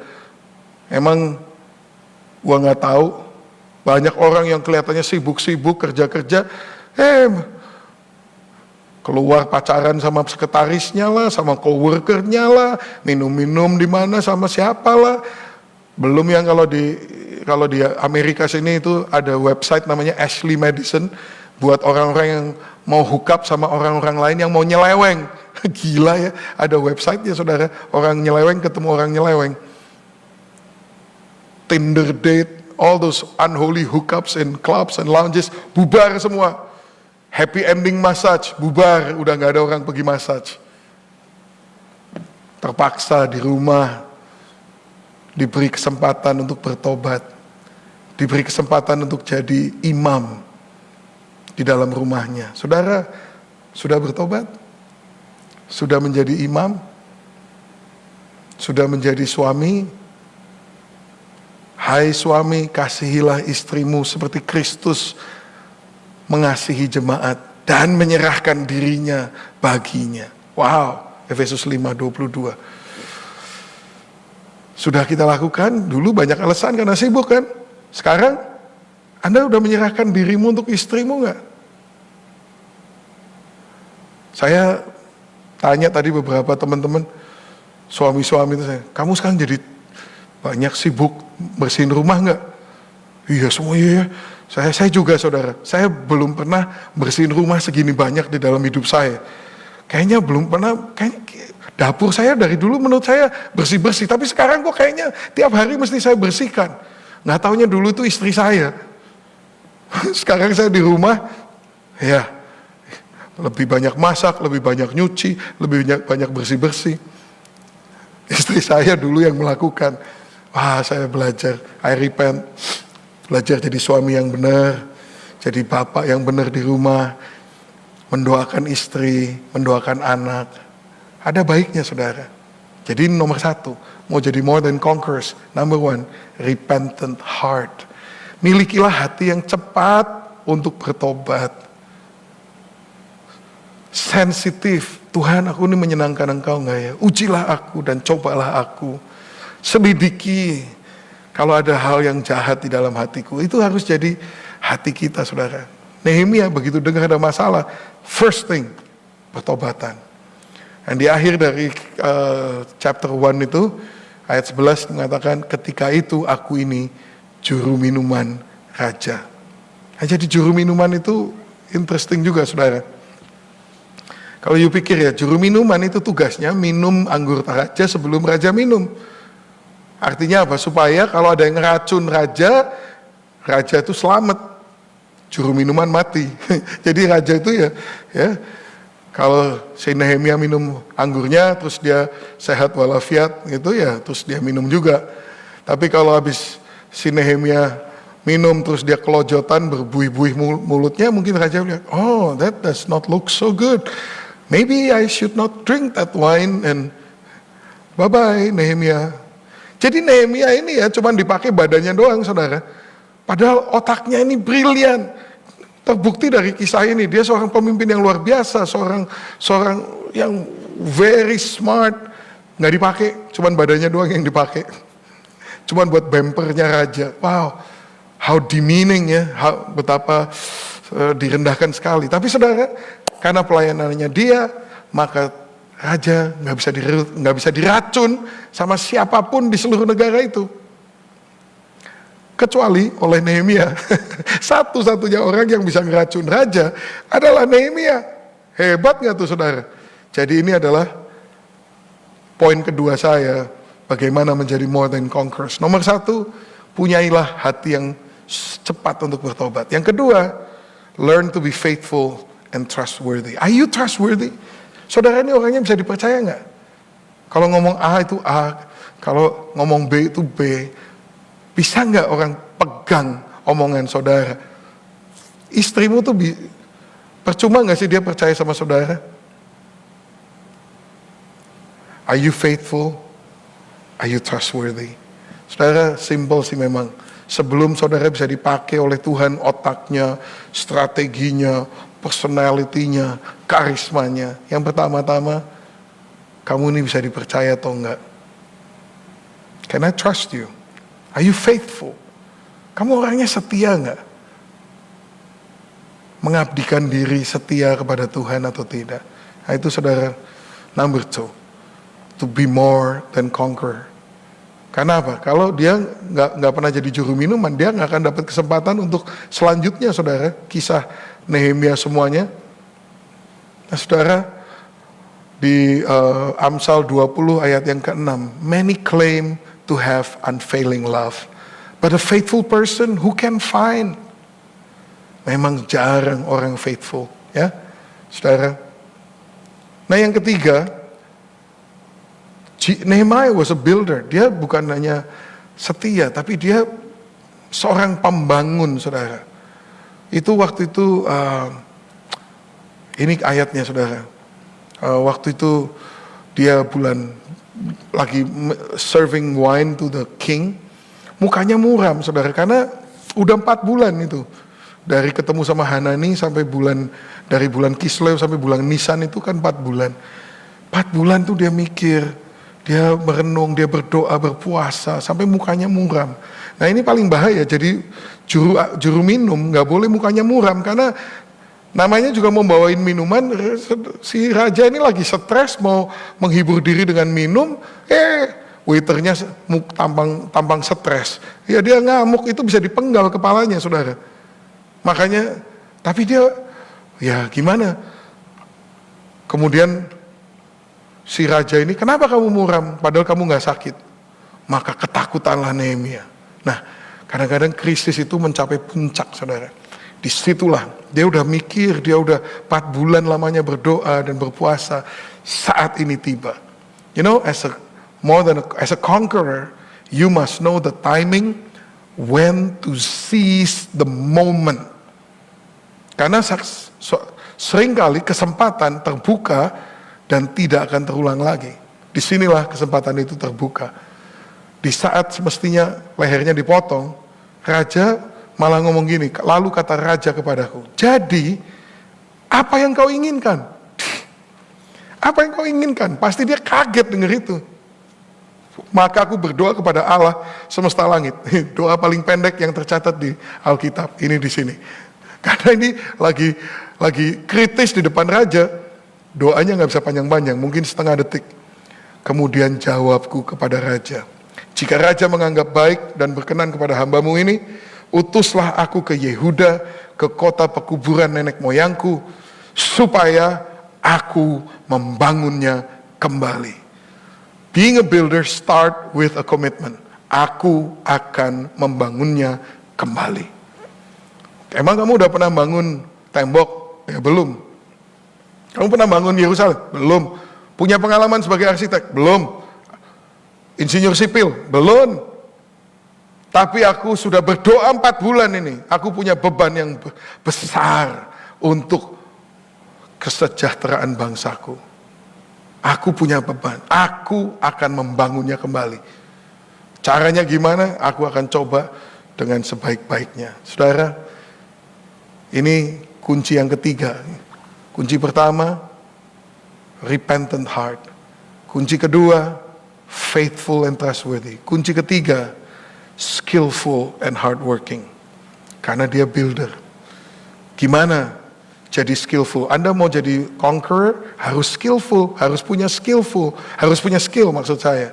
Emang gua nggak tahu. Banyak orang yang kelihatannya sibuk kerja. Keluar pacaran sama sekretarisnya lah, sama coworkernya lah, minum-minum di mana sama siapa lah. Belum yang kalau di Amerika sini itu ada website namanya Ashley Madison buat orang-orang yang mau hook up sama orang-orang lain yang mau nyeleweng. Gila ya, ada website ya saudara, orang nyeleweng ketemu orang nyeleweng. Tinder date, all those unholy hookups in clubs and lounges, bubar semua. Happy ending massage, bubar, udah gak ada orang pergi massage. Terpaksa di rumah, diberi kesempatan untuk bertobat, diberi kesempatan untuk jadi imam di dalam rumahnya. Saudara, sudah bertobat? Sudah menjadi imam? Sudah menjadi suami? Hai suami, kasihilah istrimu seperti Kristus mengasihi jemaat dan menyerahkan dirinya baginya. Wow, Efesus 5:22. Sudah kita lakukan, dulu banyak alasan karena sibuk kan. Sekarang, Anda udah menyerahkan dirimu untuk istrimu nggak? Saya tanya tadi beberapa teman-teman, suami-suami itu saya, kamu sekarang jadi banyak sibuk bersihin rumah nggak? Iya semua iya. Saya juga saudara, saya belum pernah bersihin rumah segini banyak di dalam hidup saya. Kayaknya belum pernah, dapur saya dari dulu menurut saya bersih-bersih, tapi sekarang kok kayaknya tiap hari mesti saya bersihkan. Nggak taunya dulu itu istri saya. Sekarang saya di rumah, ya lebih banyak masak, lebih banyak nyuci, lebih banyak bersih-bersih. Istri saya dulu yang melakukan. Wah, saya belajar, I repent. Belajar jadi suami yang benar, jadi bapak yang benar di rumah, mendoakan istri, mendoakan anak. Ada baiknya saudara. Jadi nomor satu, mau jadi more than conquerors. Number one, repentant heart. Milikilah hati yang cepat untuk bertobat. Sensitif Tuhan, aku ini menyenangkan Engkau enggak ya? Ujilah aku dan cobalah aku. Selidiki kalau ada hal yang jahat di dalam hatiku. Itu harus jadi hati kita, saudara. Nehemia begitu dengar ada masalah, first thing, pertobatan. Dan di akhir dari chapter 1 itu, ayat 11 mengatakan, ketika itu aku ini juru minuman raja. Nah, jadi juru minuman itu interesting juga, saudara. Kalau you pikir ya, juru minuman itu tugasnya minum anggur raja sebelum raja minum. Artinya apa? Supaya kalau ada yang ngeracun raja, raja itu selamat. Juru minuman mati. Jadi raja itu ya kalau si Nehemia minum anggurnya, terus dia sehat walafiat gitu ya, terus dia minum juga. Tapi kalau habis si Nehemia minum, terus dia kelojotan, berbuih-buih mulutnya, mungkin raja bilang, oh that does not look so good. Maybe I should not drink that wine, and bye-bye Nehemia. Jadi Nehemia ini ya cuman dipakai badannya doang, saudara. Padahal otaknya ini brilian. Terbukti dari kisah ini, dia seorang pemimpin yang luar biasa, seorang yang very smart. Nggak dipakai, cuman badannya doang yang dipakai. Cuman buat bumpernya raja. Wow, how demeaning ya, betapa direndahkan sekali. Tapi saudara, karena pelayanannya dia, maka raja nggak bisa diracun sama siapapun di seluruh negara itu. Kecuali oleh Nehemia. Satu-satunya orang yang bisa ngeracun raja adalah Nehemia. Hebat gak tuh saudara? Jadi ini adalah poin kedua saya, bagaimana menjadi more than conquerors. Nomor 1, punyailah hati yang cepat untuk bertobat. Yang kedua, learn to be faithful and trustworthy. Are you trustworthy? Saudara ini orangnya bisa dipercaya gak? Kalau ngomong A itu A, kalau ngomong B itu B. Bisa nggak orang pegang omongan saudara? Istrimu tuh percuma nggak sih dia percaya sama saudara? Are you faithful? Are you trustworthy? Saudara, simple sih memang. Sebelum saudara bisa dipakai oleh Tuhan otaknya, strateginya, personality-nya, karismanya, yang pertama-tama, kamu ini bisa dipercaya atau enggak? Can I trust you? Are you faithful? Kamu orangnya setia nggak? Mengabdikan diri setia kepada Tuhan atau tidak? Nah itu saudara, number 2. To be more than conqueror. Karena apa? Kalau dia nggak pernah jadi juru minuman, dia nggak akan dapat kesempatan untuk selanjutnya, saudara. Kisah Nehemia semuanya. Nah saudara, di Amsal 20 ayat yang ke-6, many claim to have unfailing love, but a faithful person who can find? Memang jarang orang faithful, ya, saudara. Nah yang ketiga, Nehemiah was a builder. Dia bukan hanya setia, tapi dia seorang pembangun, saudara. Itu waktu itu, ini ayatnya, saudara. Waktu itu dia lagi serving wine to the king, mukanya muram, saudara, karena udah 4 bulan itu, dari ketemu sama Hanani sampai dari bulan Kislev sampai bulan Nisan itu kan 4 bulan. 4 bulan tuh dia mikir, dia merenung, dia berdoa, berpuasa, sampai mukanya muram. Nah ini paling bahaya, jadi juru minum nggak boleh mukanya muram, karena namanya juga mau bawain minuman, si raja ini lagi stres mau menghibur diri dengan minum, waiternya tampang stres. Ya dia ngamuk, itu bisa dipenggal kepalanya, saudara. Makanya, tapi dia, ya gimana? Kemudian si raja ini, kenapa kamu muram? Padahal kamu gak sakit. Maka ketakutanlah Nehemia. Nah, kadang-kadang krisis itu mencapai puncak, saudara. Disitulah dia udah mikir, dia udah 4 bulan lamanya berdoa dan berpuasa. Saat ini tiba. You know, as a conqueror, you must know the timing when to seize the moment. Karena seringkali kesempatan terbuka dan tidak akan terulang lagi. Disinilah kesempatan itu terbuka. Di saat semestinya lehernya dipotong, raja malah ngomong gini, lalu kata raja kepadaku, jadi apa yang kau inginkan? Apa yang kau inginkan? Pasti dia kaget dengar itu. Maka aku berdoa kepada Allah semesta langit. Doa paling pendek yang tercatat di Alkitab. Ini di sini. Karena ini lagi kritis di depan raja. Doanya nggak bisa panjang-panjang, mungkin setengah detik. Kemudian jawabku kepada raja, jika raja menganggap baik dan berkenan kepada hambamu ini, utuslah aku ke Yehuda, ke kota pekuburan nenek moyangku, supaya aku membangunnya kembali. Being a builder start with a commitment. Aku akan membangunnya kembali. Emang kamu udah pernah bangun tembok? Ya belum. Kamu pernah bangun Yerusalem? Belum. Punya pengalaman sebagai arsitek? Belum. Insinyur sipil? Belum. Tapi aku sudah berdoa 4 bulan ini. Aku punya beban yang besar untuk kesejahteraan bangsaku. Aku punya beban. Aku akan membangunnya kembali. Caranya gimana? Aku akan coba dengan sebaik-baiknya. Saudara, ini kunci yang ketiga. Kunci pertama, repentant heart. Kunci kedua, faithful and trustworthy. Kunci ketiga, skillful and hardworking. Karena dia builder. Gimana jadi skillful? Anda mau jadi conqueror, harus skillful, harus punya skill maksud saya.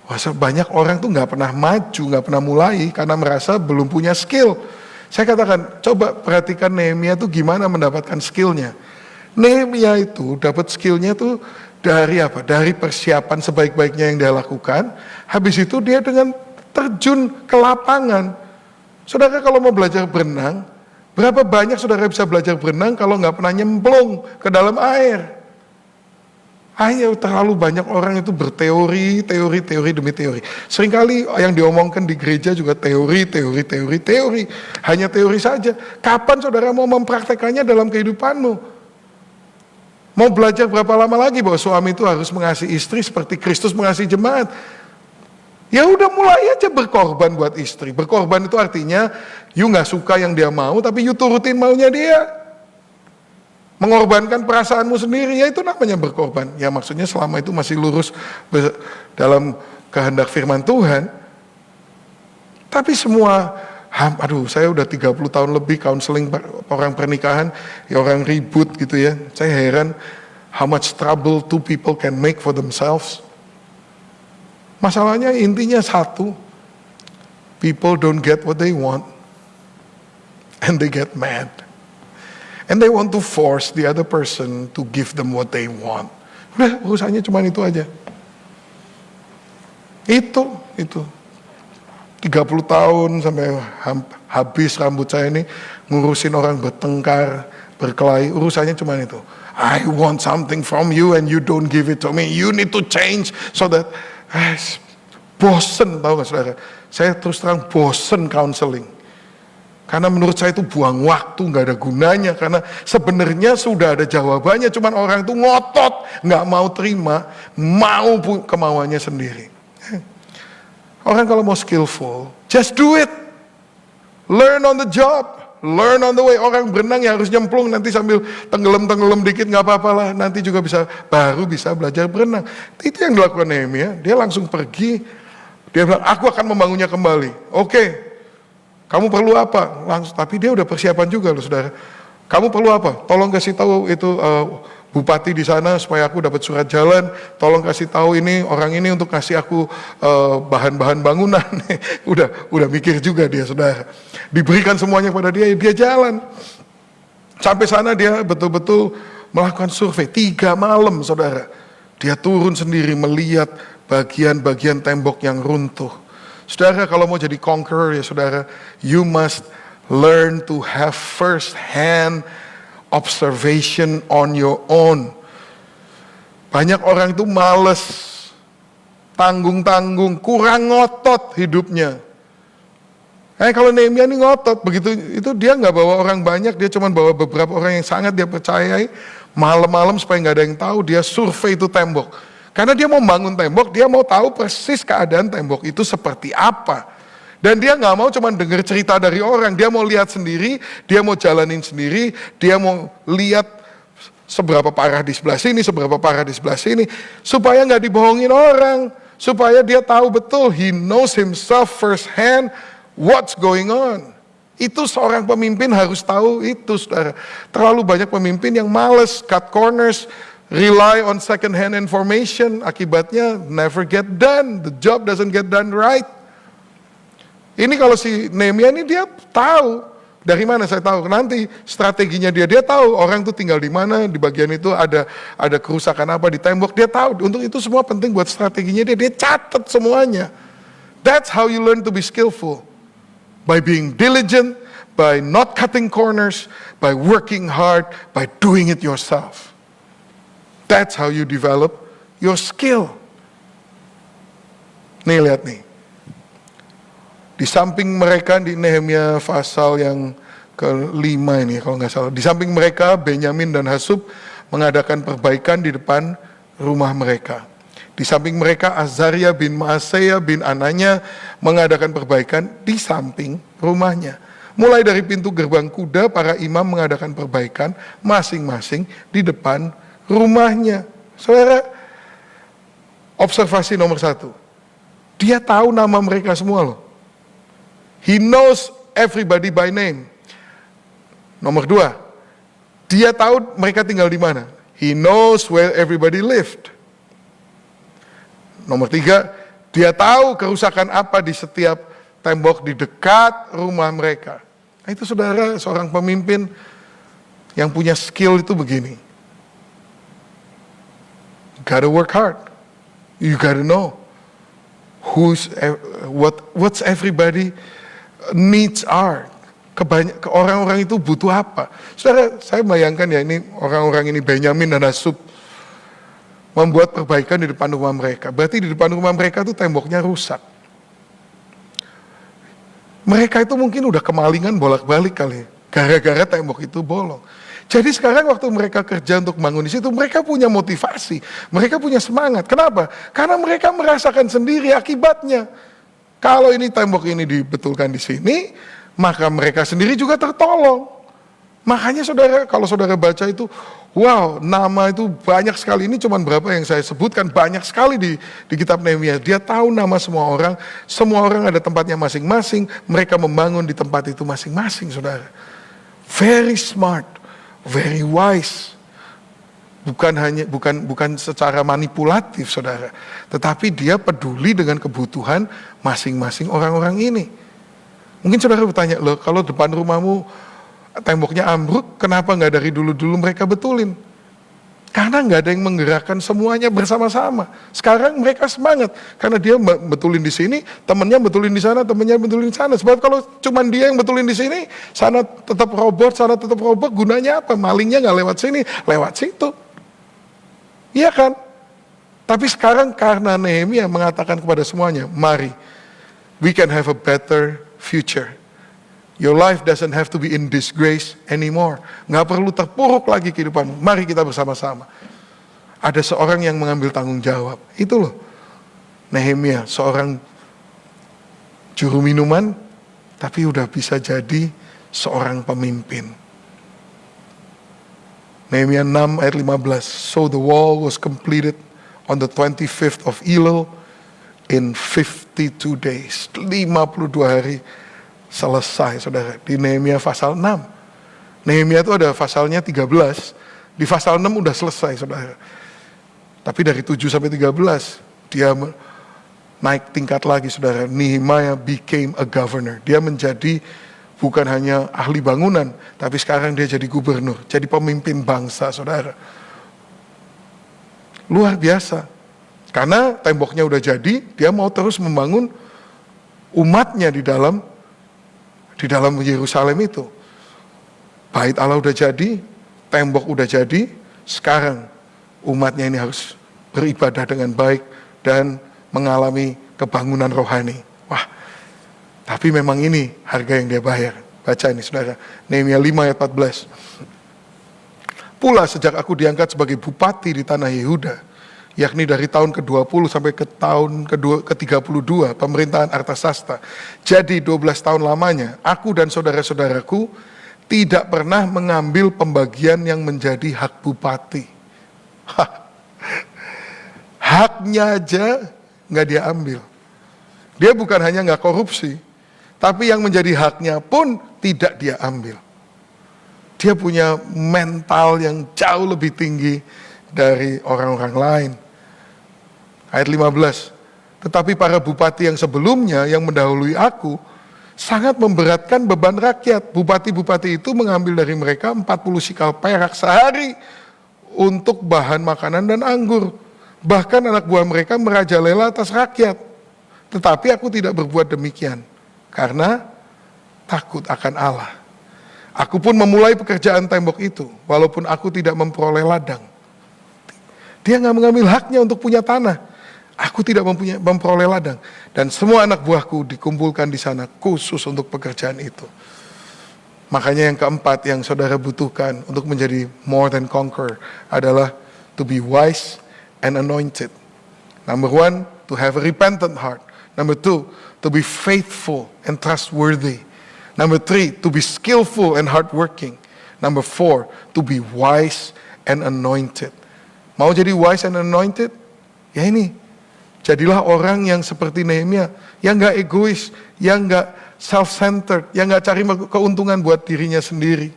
Wah, banyak orang tuh nggak pernah maju, nggak pernah mulai karena merasa belum punya skill. Saya katakan, coba perhatikan Nehemia tuh gimana mendapatkan skillnya. Nehemia itu dapat skillnya tuh dari apa? Dari persiapan sebaik-baiknya yang dia lakukan. Habis itu dia dengan terjun ke lapangan. Saudara kalau mau belajar berenang, berapa banyak saudara bisa belajar berenang kalau nggak pernah nyemplung ke dalam air? Ayo, terlalu banyak orang itu berteori demi teori. Seringkali yang diomongkan di gereja juga teori. Hanya teori saja. Kapan saudara mau mempraktekannya dalam kehidupanmu? Mau belajar berapa lama lagi bahwa suami itu harus mengasihi istri seperti Kristus mengasihi jemaat? Ya udah mulai aja berkorban buat istri. Berkorban itu artinya you gak suka yang dia mau, tapi you turutin maunya dia. Mengorbankan perasaanmu sendiri, ya itu namanya berkorban. Ya maksudnya selama itu masih lurus dalam kehendak firman Tuhan. Tapi semua, saya udah 30 tahun lebih counseling orang pernikahan, ya orang ribut gitu ya. Saya heran how much trouble two people can make for themselves. Masalahnya intinya satu, people don't get what they want, and they get mad. And they want to force the other person to give them what they want. Udah, urusannya cuma itu aja. Itu. 30 tahun sampai habis rambut saya ini ngurusin orang bertengkar, berkelahi, urusannya cuma itu. I want something from you and you don't give it to me. You need to change so that bosen, tahu gak saudara? Saya terus terang bosen counseling. Karena menurut saya itu buang waktu, gak ada gunanya. Karena sebenarnya sudah ada jawabannya, cuman orang itu ngotot, gak mau terima, mau kemauannya sendiri. Orang kalau mau skillful, just do it. Learn on the job, learn on the way. Orang berenang ya harus nyemplung, nanti sambil tenggelam dikit gak apa-apa lah. Nanti juga baru bisa belajar berenang. Itu yang dilakukan Nehemia, dia langsung pergi. Dia bilang, aku akan membangunnya kembali. Oke. Kamu perlu apa? Langsung, tapi dia udah persiapan juga loh saudara. Kamu perlu apa? Tolong kasih tahu itu bupati di sana supaya aku dapat surat jalan. Tolong kasih tahu ini orang ini untuk kasih aku bahan-bahan bangunan. udah mikir juga dia saudara. Diberikan semuanya pada dia jalan. Sampai sana dia betul-betul melakukan survei 3 malam saudara. Dia turun sendiri melihat bagian-bagian tembok yang runtuh. Saudara, kalau mau jadi conqueror ya saudara, you must learn to have first hand observation on your own. Banyak orang itu males, tanggung-tanggung, kurang ngotot hidupnya. Kalau Nehemia ini ngotot, begitu itu dia nggak bawa orang banyak, dia cuma bawa beberapa orang yang sangat dia percayai. Malam-malam supaya nggak ada yang tahu, dia survei itu tembok. Karena dia mau bangun tembok, dia mau tahu persis keadaan tembok itu seperti apa. Dan dia nggak mau cuma dengar cerita dari orang, dia mau lihat sendiri, dia mau jalanin sendiri, dia mau lihat seberapa parah di sebelah sini, seberapa parah di sebelah sini, supaya nggak dibohongin orang, supaya dia tahu betul, he knows himself firsthand what's going on. Itu seorang pemimpin harus tahu itu, saudara. Terlalu banyak pemimpin yang males, cut corners, rely on second hand information, akibatnya never get done, the job doesn't get done right. Ini kalau si Nehemia ini dia tahu, dari mana saya tahu, nanti strateginya dia tahu orang tuh tinggal di mana, di bagian itu ada kerusakan apa di tembok, dia tahu, untuk itu semua penting buat strateginya dia catat semuanya. That's how you learn to be skillful, by being diligent, by not cutting corners, by working hard, by doing it yourself. That's how you develop your skill. Nih lihat nih. Di samping mereka di Nehemia pasal yang ke-5 ini kalau nggak salah. Di samping mereka Benyamin dan Hasub mengadakan perbaikan di depan rumah mereka. Di samping mereka Azaria bin Maaseya bin Ananya mengadakan perbaikan di samping rumahnya. Mulai dari pintu gerbang kuda para imam mengadakan perbaikan masing-masing di depan rumahnya. Saudara, observasi nomor 1. Dia tahu nama mereka semua loh. He knows everybody by name. Nomor 2, dia tahu mereka tinggal di mana. He knows where everybody lived. Nomor 3, dia tahu kerusakan apa di setiap tembok di dekat rumah mereka. Nah, itu saudara, seorang pemimpin yang punya skill itu begini. Gotta work hard. You gotta know what's everybody needs are. Orang-orang itu butuh apa. Saudara, saya bayangkan ya, ini orang-orang ini Benyamin dan Hasub membuat perbaikan di depan rumah mereka. Berarti di depan rumah mereka itu temboknya rusak. Mereka itu mungkin udah kemalingan bolak-balik kali, gara-gara tembok itu bolong. Jadi sekarang waktu mereka kerja untuk bangun di situ, mereka punya motivasi, mereka punya semangat. Kenapa? Karena mereka merasakan sendiri akibatnya. Kalau ini tembok ini dibetulkan di sini, maka mereka sendiri juga tertolong. Makanya saudara, kalau saudara baca itu, wow, nama itu banyak sekali. Ini cuma berapa yang saya sebutkan, banyak sekali di kitab Nehemia. Dia tahu nama semua orang ada tempatnya masing-masing, mereka membangun di tempat itu masing-masing, saudara. Very smart. Very wise, bukan secara manipulatif, saudara, tetapi dia peduli dengan kebutuhan masing-masing orang-orang ini. Mungkin saudara bertanya, loh kalau depan rumahmu temboknya ambruk, kenapa nggak dari dulu-dulu mereka betulin? Karena nggak ada yang menggerakkan semuanya bersama-sama. Sekarang mereka semangat karena dia betulin di sini, temennya betulin di sana, temennya betulin di sana. Sebab kalau cuma dia yang betulin di sini, sana tetap robot, gunanya apa? Malingnya nggak lewat sini, lewat situ. Iya kan? Tapi sekarang karena Nehemia mengatakan kepada semuanya, mari, we can have a better future. Your life doesn't have to be in disgrace anymore. Nggak perlu terpuruk lagi kehidupanmu. Mari kita bersama-sama. Ada seorang yang mengambil tanggung jawab. Itu loh. Nehemia, seorang juru minuman, tapi udah bisa jadi seorang pemimpin. Nehemia 6 ayat 15. So the wall was completed on the 25th of Elul in 52 days. 52 hari. Selesai, saudara, di Nehemia pasal 6. Nehemia itu ada pasalnya 13, di pasal 6 udah selesai, saudara. Tapi dari 7 sampai 13, dia naik tingkat lagi, saudara. Nehemiah became a governor. Dia menjadi bukan hanya ahli bangunan, tapi sekarang dia jadi gubernur, jadi pemimpin bangsa, saudara. Luar biasa. Karena temboknya udah jadi, dia mau terus membangun umatnya di dalam Yerusalem itu. Bait Allah udah jadi, tembok udah jadi, sekarang umatnya ini harus beribadah dengan baik dan mengalami kebangunan rohani. Wah, tapi memang ini harga yang dia bayar. Baca ini saudara, Nehemia 5 ayat 14. Pula sejak aku diangkat sebagai bupati di tanah Yehuda, yakni dari tahun ke-20 sampai ke tahun ke-32 pemerintahan Artasasta. Jadi 12 tahun lamanya, aku dan saudara-saudaraku tidak pernah mengambil pembagian yang menjadi hak bupati. Haknya aja nggak dia ambil. Dia bukan hanya nggak korupsi, tapi yang menjadi haknya pun tidak dia ambil. Dia punya mental yang jauh lebih tinggi dari orang-orang lain. Ayat 15, tetapi para bupati yang sebelumnya yang mendahului aku sangat memberatkan beban rakyat. Bupati-bupati itu mengambil dari mereka 40 sikal perak sehari untuk bahan makanan dan anggur. Bahkan anak buah mereka merajalela atas rakyat. Tetapi aku tidak berbuat demikian, karena takut akan Allah. Aku pun memulai pekerjaan tembok itu, walaupun aku tidak memperoleh ladang. Dia nggak mengambil haknya untuk punya tanah. Aku tidak memperoleh ladang. Dan semua anak buahku dikumpulkan di sana khusus untuk pekerjaan itu. Makanya yang keempat yang saudara butuhkan untuk menjadi more than conqueror adalah to be wise and anointed. Number one, to have a repentant heart. Number two, to be faithful and trustworthy. Number three, to be skillful and hardworking. Number four, to be wise and anointed. Mau jadi wise and anointed? Ya ini, jadilah orang yang seperti Nehemia, yang gak egois, yang gak self-centered, yang gak cari keuntungan buat dirinya sendiri.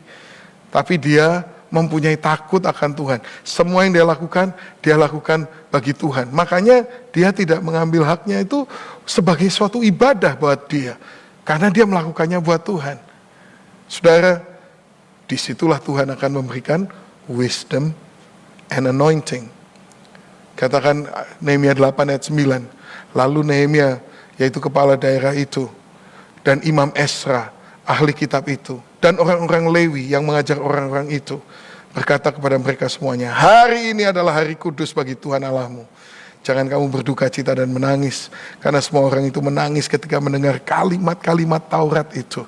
Tapi dia mempunyai takut akan Tuhan. Semua yang dia lakukan bagi Tuhan. Makanya dia tidak mengambil haknya itu sebagai suatu ibadah buat dia. Karena dia melakukannya buat Tuhan. Saudara, disitulah Tuhan akan memberikan wisdom and anointing. Katakan Nehemia 8 ayat 9. Lalu Nehemia, yaitu kepala daerah itu, dan Imam Esra, ahli kitab itu, dan orang-orang Lewi yang mengajar orang-orang itu, berkata kepada mereka semuanya, hari ini adalah hari kudus bagi Tuhan Allahmu. Jangan kamu berduka cita dan menangis, karena semua orang itu menangis ketika mendengar kalimat-kalimat Taurat itu.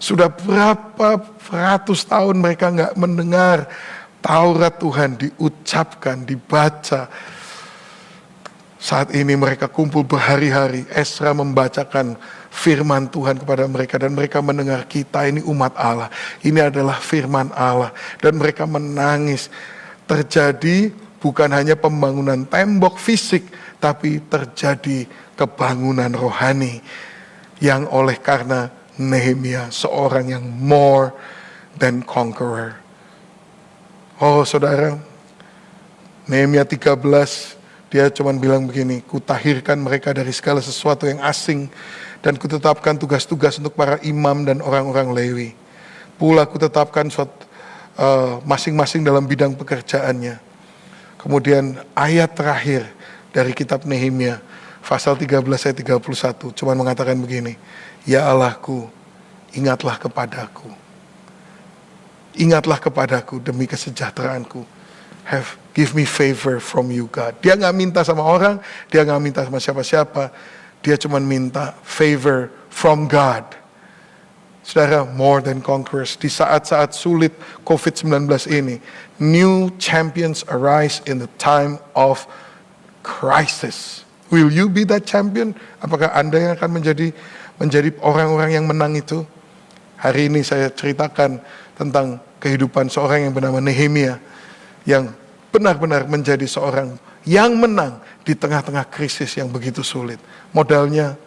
Sudah berapa ratus tahun mereka nggak mendengar Taurat Tuhan diucapkan, dibaca. Saat ini mereka kumpul berhari-hari, Esra membacakan firman Tuhan kepada mereka, dan mereka mendengar, kita ini umat Allah, ini adalah firman Allah, dan mereka menangis. Terjadi bukan hanya pembangunan tembok fisik, tapi terjadi kebangunan rohani yang oleh karena Nehemia seorang yang more than conqueror. Oh saudara, Nehemia 13, dia cuma bilang begini, kutahirkan mereka dari segala sesuatu yang asing, dan kutetapkan tugas-tugas untuk para imam dan orang-orang Lewi. Pula kutetapkan masing-masing dalam bidang pekerjaannya. Kemudian ayat terakhir dari kitab Nehemia, pasal 13 ayat 31, cuma mengatakan begini, ya Allahku, ingatlah kepadaku. Ingatlah kepadaku demi kesejahteraanku. Give me favor from you God. Dia gak minta sama orang, dia gak minta sama siapa-siapa. Dia cuma minta favor from God. Saudara, more than conquerors. Di saat-saat sulit COVID-19 ini, new champions arise in the time of crisis. Will you be that champion? Apakah Anda yang akan menjadi orang-orang yang menang itu? Hari ini saya ceritakan tentang kehidupan seorang yang bernama Nehemia, yang benar-benar menjadi seorang yang menang di tengah-tengah krisis yang begitu sulit. Modalnya,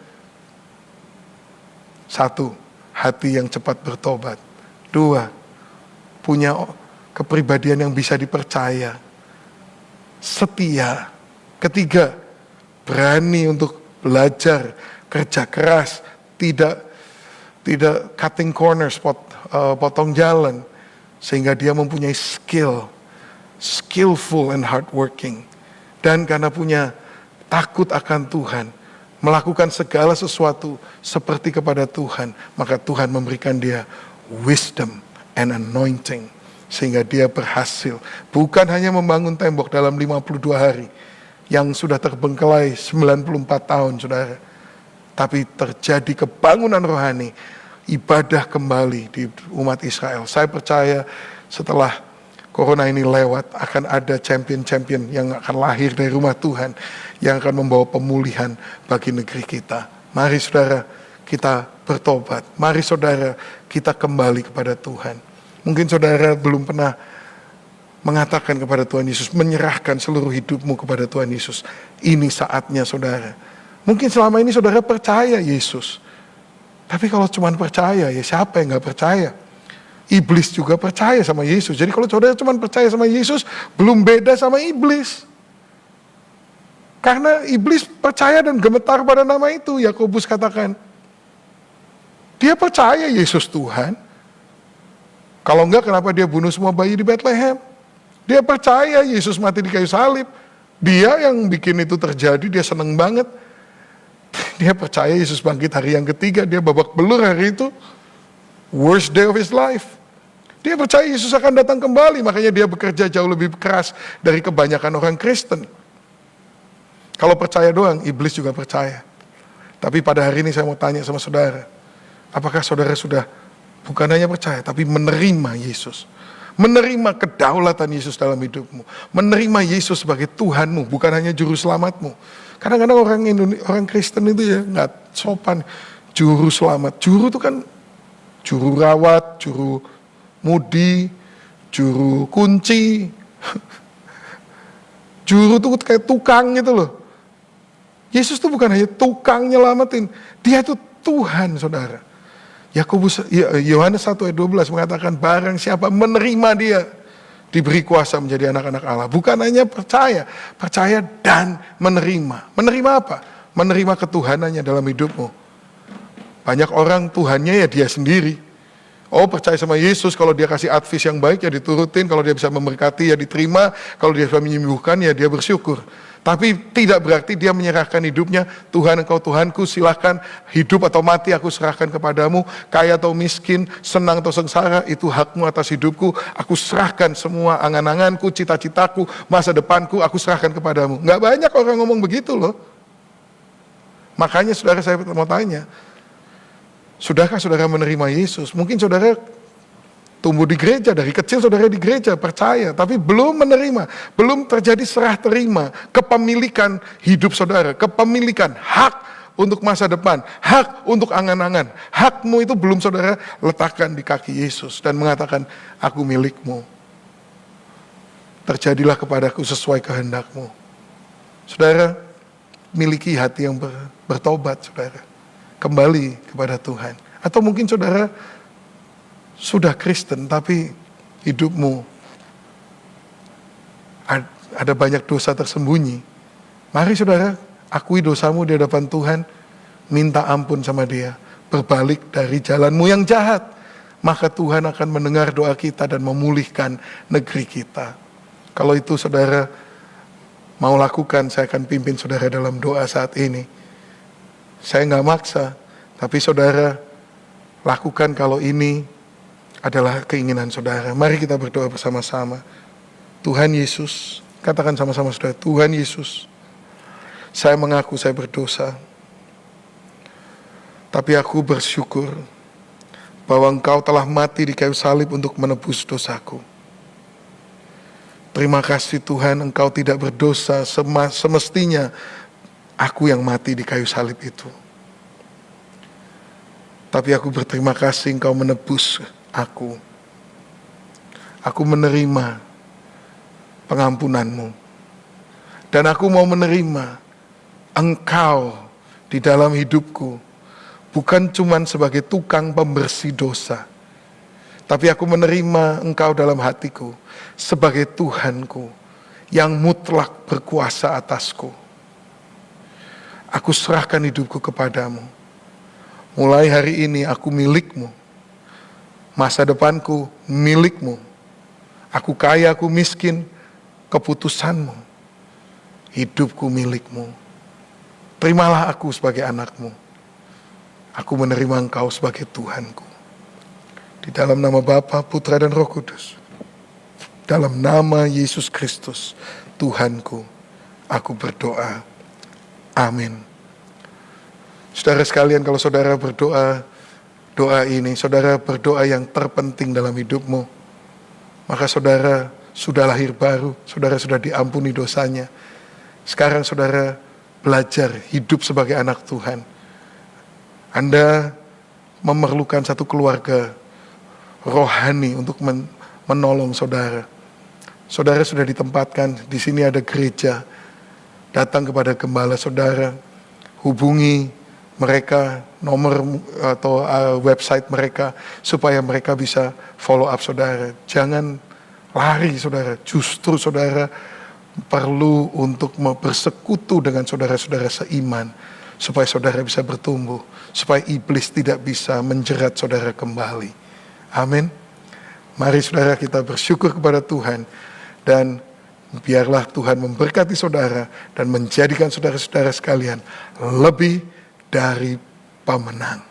1, hati yang cepat bertobat. 2, punya kepribadian yang bisa dipercaya. Setia. 3, berani untuk belajar, kerja keras, tidak cutting corners, potong jalan. Sehingga dia mempunyai skillful and hardworking. Dan karena punya takut akan Tuhan, melakukan segala sesuatu seperti kepada Tuhan, maka Tuhan memberikan dia wisdom and anointing. Sehingga dia berhasil, bukan hanya membangun tembok dalam 52 hari, yang sudah terbengkelai 94 tahun, saudara. Tapi terjadi kebangunan rohani, ibadah kembali di umat Israel. Saya percaya setelah Corona ini lewat, akan ada champion-champion yang akan lahir dari rumah Tuhan, yang akan membawa pemulihan bagi negeri kita. Mari saudara, kita bertobat. Mari saudara, kita kembali kepada Tuhan. Mungkin saudara belum pernah mengatakan kepada Tuhan Yesus, menyerahkan seluruh hidupmu kepada Tuhan Yesus. Ini saatnya saudara. Mungkin selama ini saudara percaya Yesus. Tapi kalau cuma percaya, ya siapa yang gak percaya? Iblis juga percaya sama Yesus. Jadi kalau saudara cuma percaya sama Yesus, belum beda sama iblis. Karena iblis percaya dan gemetar pada nama itu, Yakobus katakan. Dia percaya Yesus Tuhan. Kalau enggak, kenapa dia bunuh semua bayi di Bethlehem? Dia percaya Yesus mati di kayu salib. Dia yang bikin itu terjadi, dia seneng banget. Dia percaya Yesus bangkit hari yang ketiga, dia babak belur hari itu. Worst day of his life. Dia percaya Yesus akan datang kembali, makanya dia bekerja jauh lebih keras dari kebanyakan orang Kristen. Kalau percaya doang, iblis juga percaya. Tapi pada hari ini saya mau tanya sama saudara, apakah saudara sudah bukan hanya percaya, tapi menerima Yesus? Menerima kedaulatan Yesus dalam hidupmu. Menerima Yesus sebagai Tuhanmu, bukan hanya juru selamatmu. Kadang-kadang orang Kristen itu ya nggak sopan. Juru selamat. Juru itu kan juru rawat, juru mudi, juru kunci. Juru itu kayak tukang gitu loh. Yesus itu bukan hanya tukang nyelamatin. Dia itu Tuhan, saudara. Yohanes 1 ayat 12 mengatakan, barang siapa menerima dia, diberi kuasa menjadi anak-anak Allah. Bukan hanya percaya dan menerima. Menerima apa? Menerima ketuhanannya dalam hidupmu. Banyak orang Tuhannya ya dia sendiri. Oh, percaya sama Yesus, kalau dia kasih advice yang baik ya diturutin, kalau dia bisa memberkati ya diterima, kalau dia bisa menyembuhkan ya dia bersyukur. Tapi tidak berarti dia menyerahkan hidupnya, Tuhan engkau Tuhanku, silakan hidup atau mati aku serahkan kepadamu, kaya atau miskin, senang atau sengsara, itu hakmu atas hidupku, aku serahkan semua angan-anganku, cita-citaku, masa depanku, aku serahkan kepadamu. Nggak banyak orang ngomong begitu loh. Makanya saudara, saya mau tanya, sudahkah saudara menerima Yesus? Mungkin saudara tumbuh di gereja, dari kecil saudara di gereja, percaya, tapi belum menerima, belum terjadi serah terima, kepemilikan hidup saudara, kepemilikan hak untuk masa depan, hak untuk angan-angan, hakmu itu belum saudara letakkan di kaki Yesus dan mengatakan, aku milikmu. Terjadilah kepadaku sesuai kehendakmu. Saudara, miliki hati yang bertobat, saudara. Kembali kepada Tuhan. Atau mungkin saudara sudah Kristen tapi hidupmu ada banyak dosa tersembunyi. Mari saudara, akui dosamu di hadapan Tuhan, minta ampun sama Dia, berbalik dari jalanmu yang jahat, maka Tuhan akan mendengar doa kita dan memulihkan negeri kita. Kalau itu saudara mau lakukan, saya akan pimpin saudara dalam doa saat ini. Saya nggak maksa, tapi saudara lakukan kalau ini adalah keinginan saudara. Mari kita berdoa bersama-sama. Tuhan Yesus, katakan sama-sama saudara, Tuhan Yesus, saya mengaku saya berdosa. Tapi aku bersyukur bahwa Engkau telah mati di kayu salib untuk menebus dosaku. Terima kasih Tuhan, Engkau tidak berdosa, semestinya aku yang mati di kayu salib itu. Tapi aku berterima kasih Engkau menebus aku. Aku menerima pengampunan-Mu. Dan aku mau menerima Engkau di dalam hidupku. Bukan cuma sebagai tukang pembersih dosa. Tapi aku menerima Engkau dalam hatiku sebagai Tuhanku yang mutlak berkuasa atasku. Aku serahkan hidupku kepadamu. Mulai hari ini aku milik-Mu. Masa depanku milik-Mu. Aku kaya, aku miskin, keputusan-Mu. Hidupku milik-Mu. Terimalah aku sebagai anak-Mu. Aku menerima Engkau sebagai Tuhanku. Di dalam nama Bapa, Putra dan Roh Kudus. Dalam nama Yesus Kristus, Tuhanku, aku berdoa. Amin. Saudara sekalian, kalau saudara berdoa doa ini, saudara berdoa yang terpenting dalam hidupmu, maka saudara sudah lahir baru, saudara sudah diampuni dosanya. Sekarang saudara belajar hidup sebagai anak Tuhan. Anda memerlukan satu keluarga, rohani untuk menolong saudara. Saudara sudah ditempatkan, di sini ada gereja. Datang kepada gembala saudara, hubungi mereka, nomor atau website mereka, supaya mereka bisa follow up saudara. Jangan lari saudara, justru saudara perlu untuk bersekutu dengan saudara-saudara seiman, supaya saudara bisa bertumbuh, supaya iblis tidak bisa menjerat saudara kembali. Amin. Mari saudara kita bersyukur kepada Tuhan, dan biarlah Tuhan memberkati saudara dan menjadikan saudara-saudara sekalian lebih dari pemenang.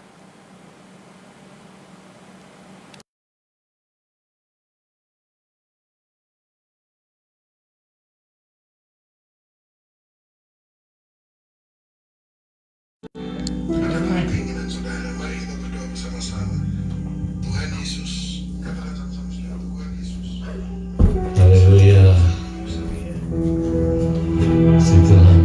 Karena keinginan saudara, mari kita berdoa bersama-sama. Tuhan Yesus, katakan sama-sama, Tuhan Yesus. Haleluya. Si Tuhan.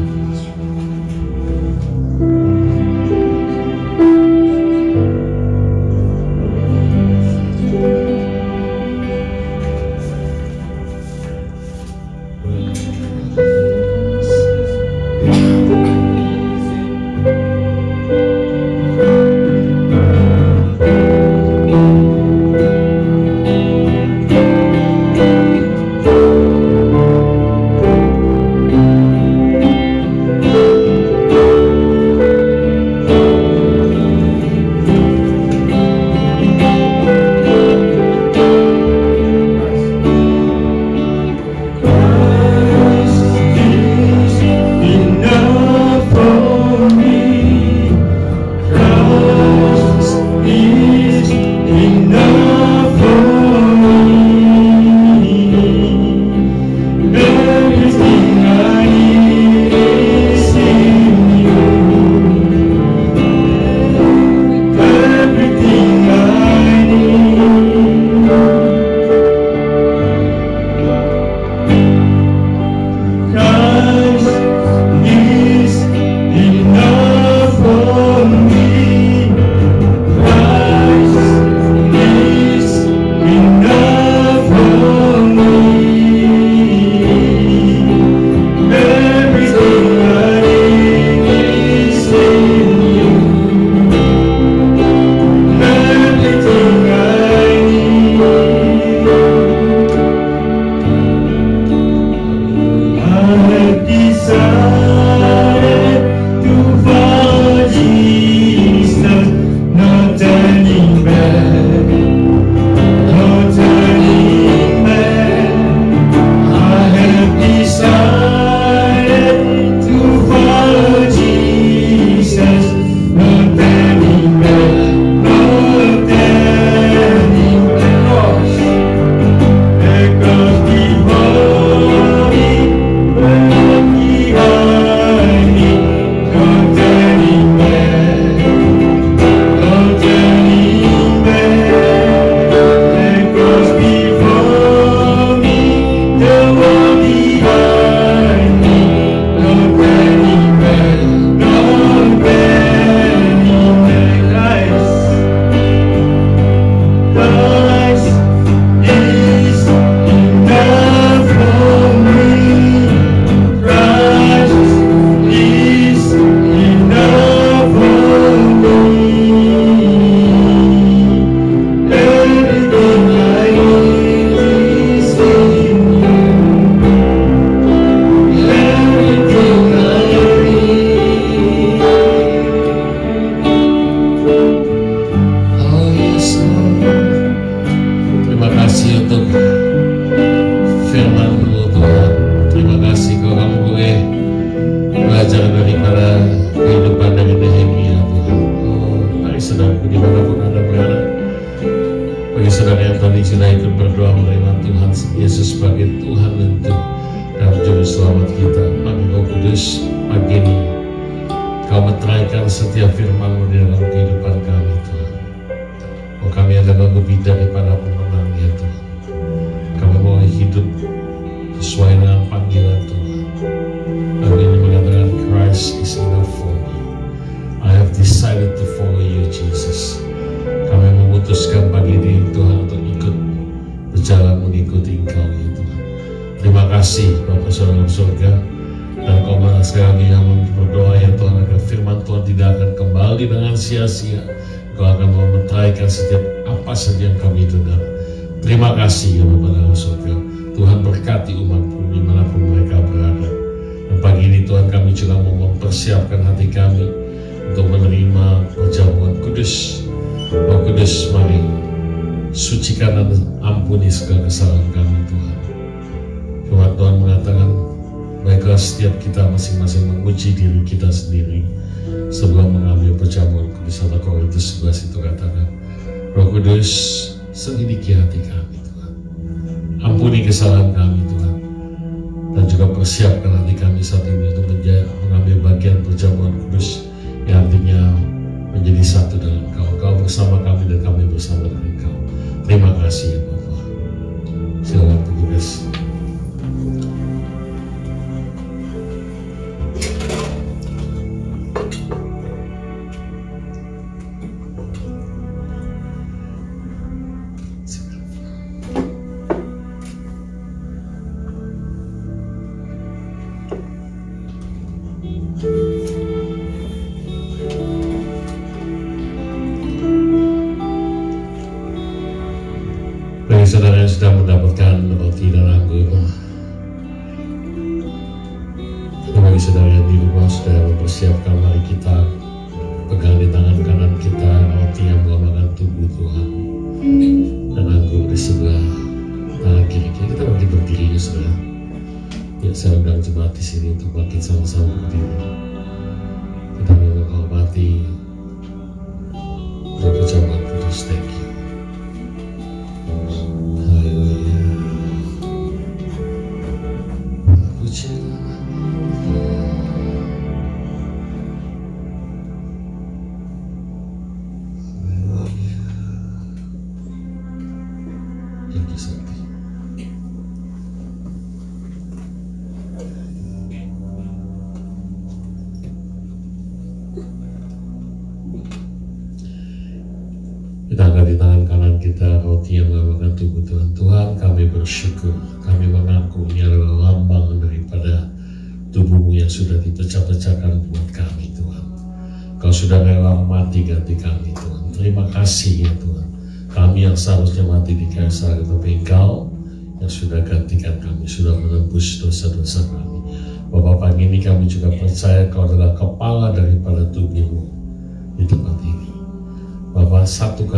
Yesus sebagai Tuhan dan Juru Selamat kita. Bagi Roh Kudus, pagi ini Kau meterangkan setiap firman-Mu di dalam kehidupan kami, Tuhan. Oh, kami adalah lebih daripada pemenang, ya Tuhan. Kami mau hidup sesuai dengan panggilan Tuhan. Kami ini mengatakan Christ is enough for me. I have decided to follow you, Jesus. Kami memutuskan pagi ini Tuhan untuk berjalan mengikuti Engkau ya Tuhan. Terima kasih Bapa Saudara surga. Dan kau sekali lagi yang berdoa ya Tuhan agar firman Tuhan tidak akan kembali dengan sia-sia. Kau akan memetraikan setiap apa saja yang kami dengar. Terima kasih ya Bapa dalam surga. Tuhan berkati umat-Mu dimanapun mereka berada. Dan pagi ini Tuhan kami juga mau mempersiapkan hati kami untuk menerima perjamuan kudus. Roh Kudus mari sucikan dan ampuni segala kesalahan kami Tuhan. Firman Tuhan mengatakan, baiklah setiap kita masing-masing menguji diri kita sendiri sebelum mengambil perjamuan kudus. 1 Korintus 11 itu katakan, Roh Kudus selidiki hati kami Tuhan, ampuni kesalahan kami Tuhan, dan juga persiapkan hati kami saat ini untuk mengambil bagian perjamuan kudus yang artinya menjadi satu dengan Engkau. Engkau bersama kami dan kami bersama dengan Engkau. Terima kasih ya Bapa. Silakan petugas. Bagi saudara yang sudah mendapatkan roti dan anggur, dan bagi saudara yang di rumah sudah mempersiapkan, mari kita pegang di tangan kanan kita roti yang melambangkan tubuh Tuhan dan anggur di sebelah tangan kiri kita. Bangkit berdiri ya saudara. Ya, saya undang jemaat di sini untuk bangkit sama-sama berdiri. Kita menghormati perjamuan kudus. Thank you. Kita angkat di tangan kanan kita roti yang melambangkan tubuh Tuhan. Tuhan, kami bersyukur, kami mengaku ini adalah lambang daripada tubuh-Mu yang sudah dipecah-pecahkan buat kami Tuhan. Kau sudah rela mati ganti kami Tuhan. Terima kasih ya Tuhan. Kami yang seharusnya mati di kayu salib, tapi Engkau yang sudah gantikan kami, sudah menebus dosa-dosa kami. Bapak, pagi ini kami juga percaya Kau adalah kepala daripada tubuh-Mu di tempat ini. Bapak, satukan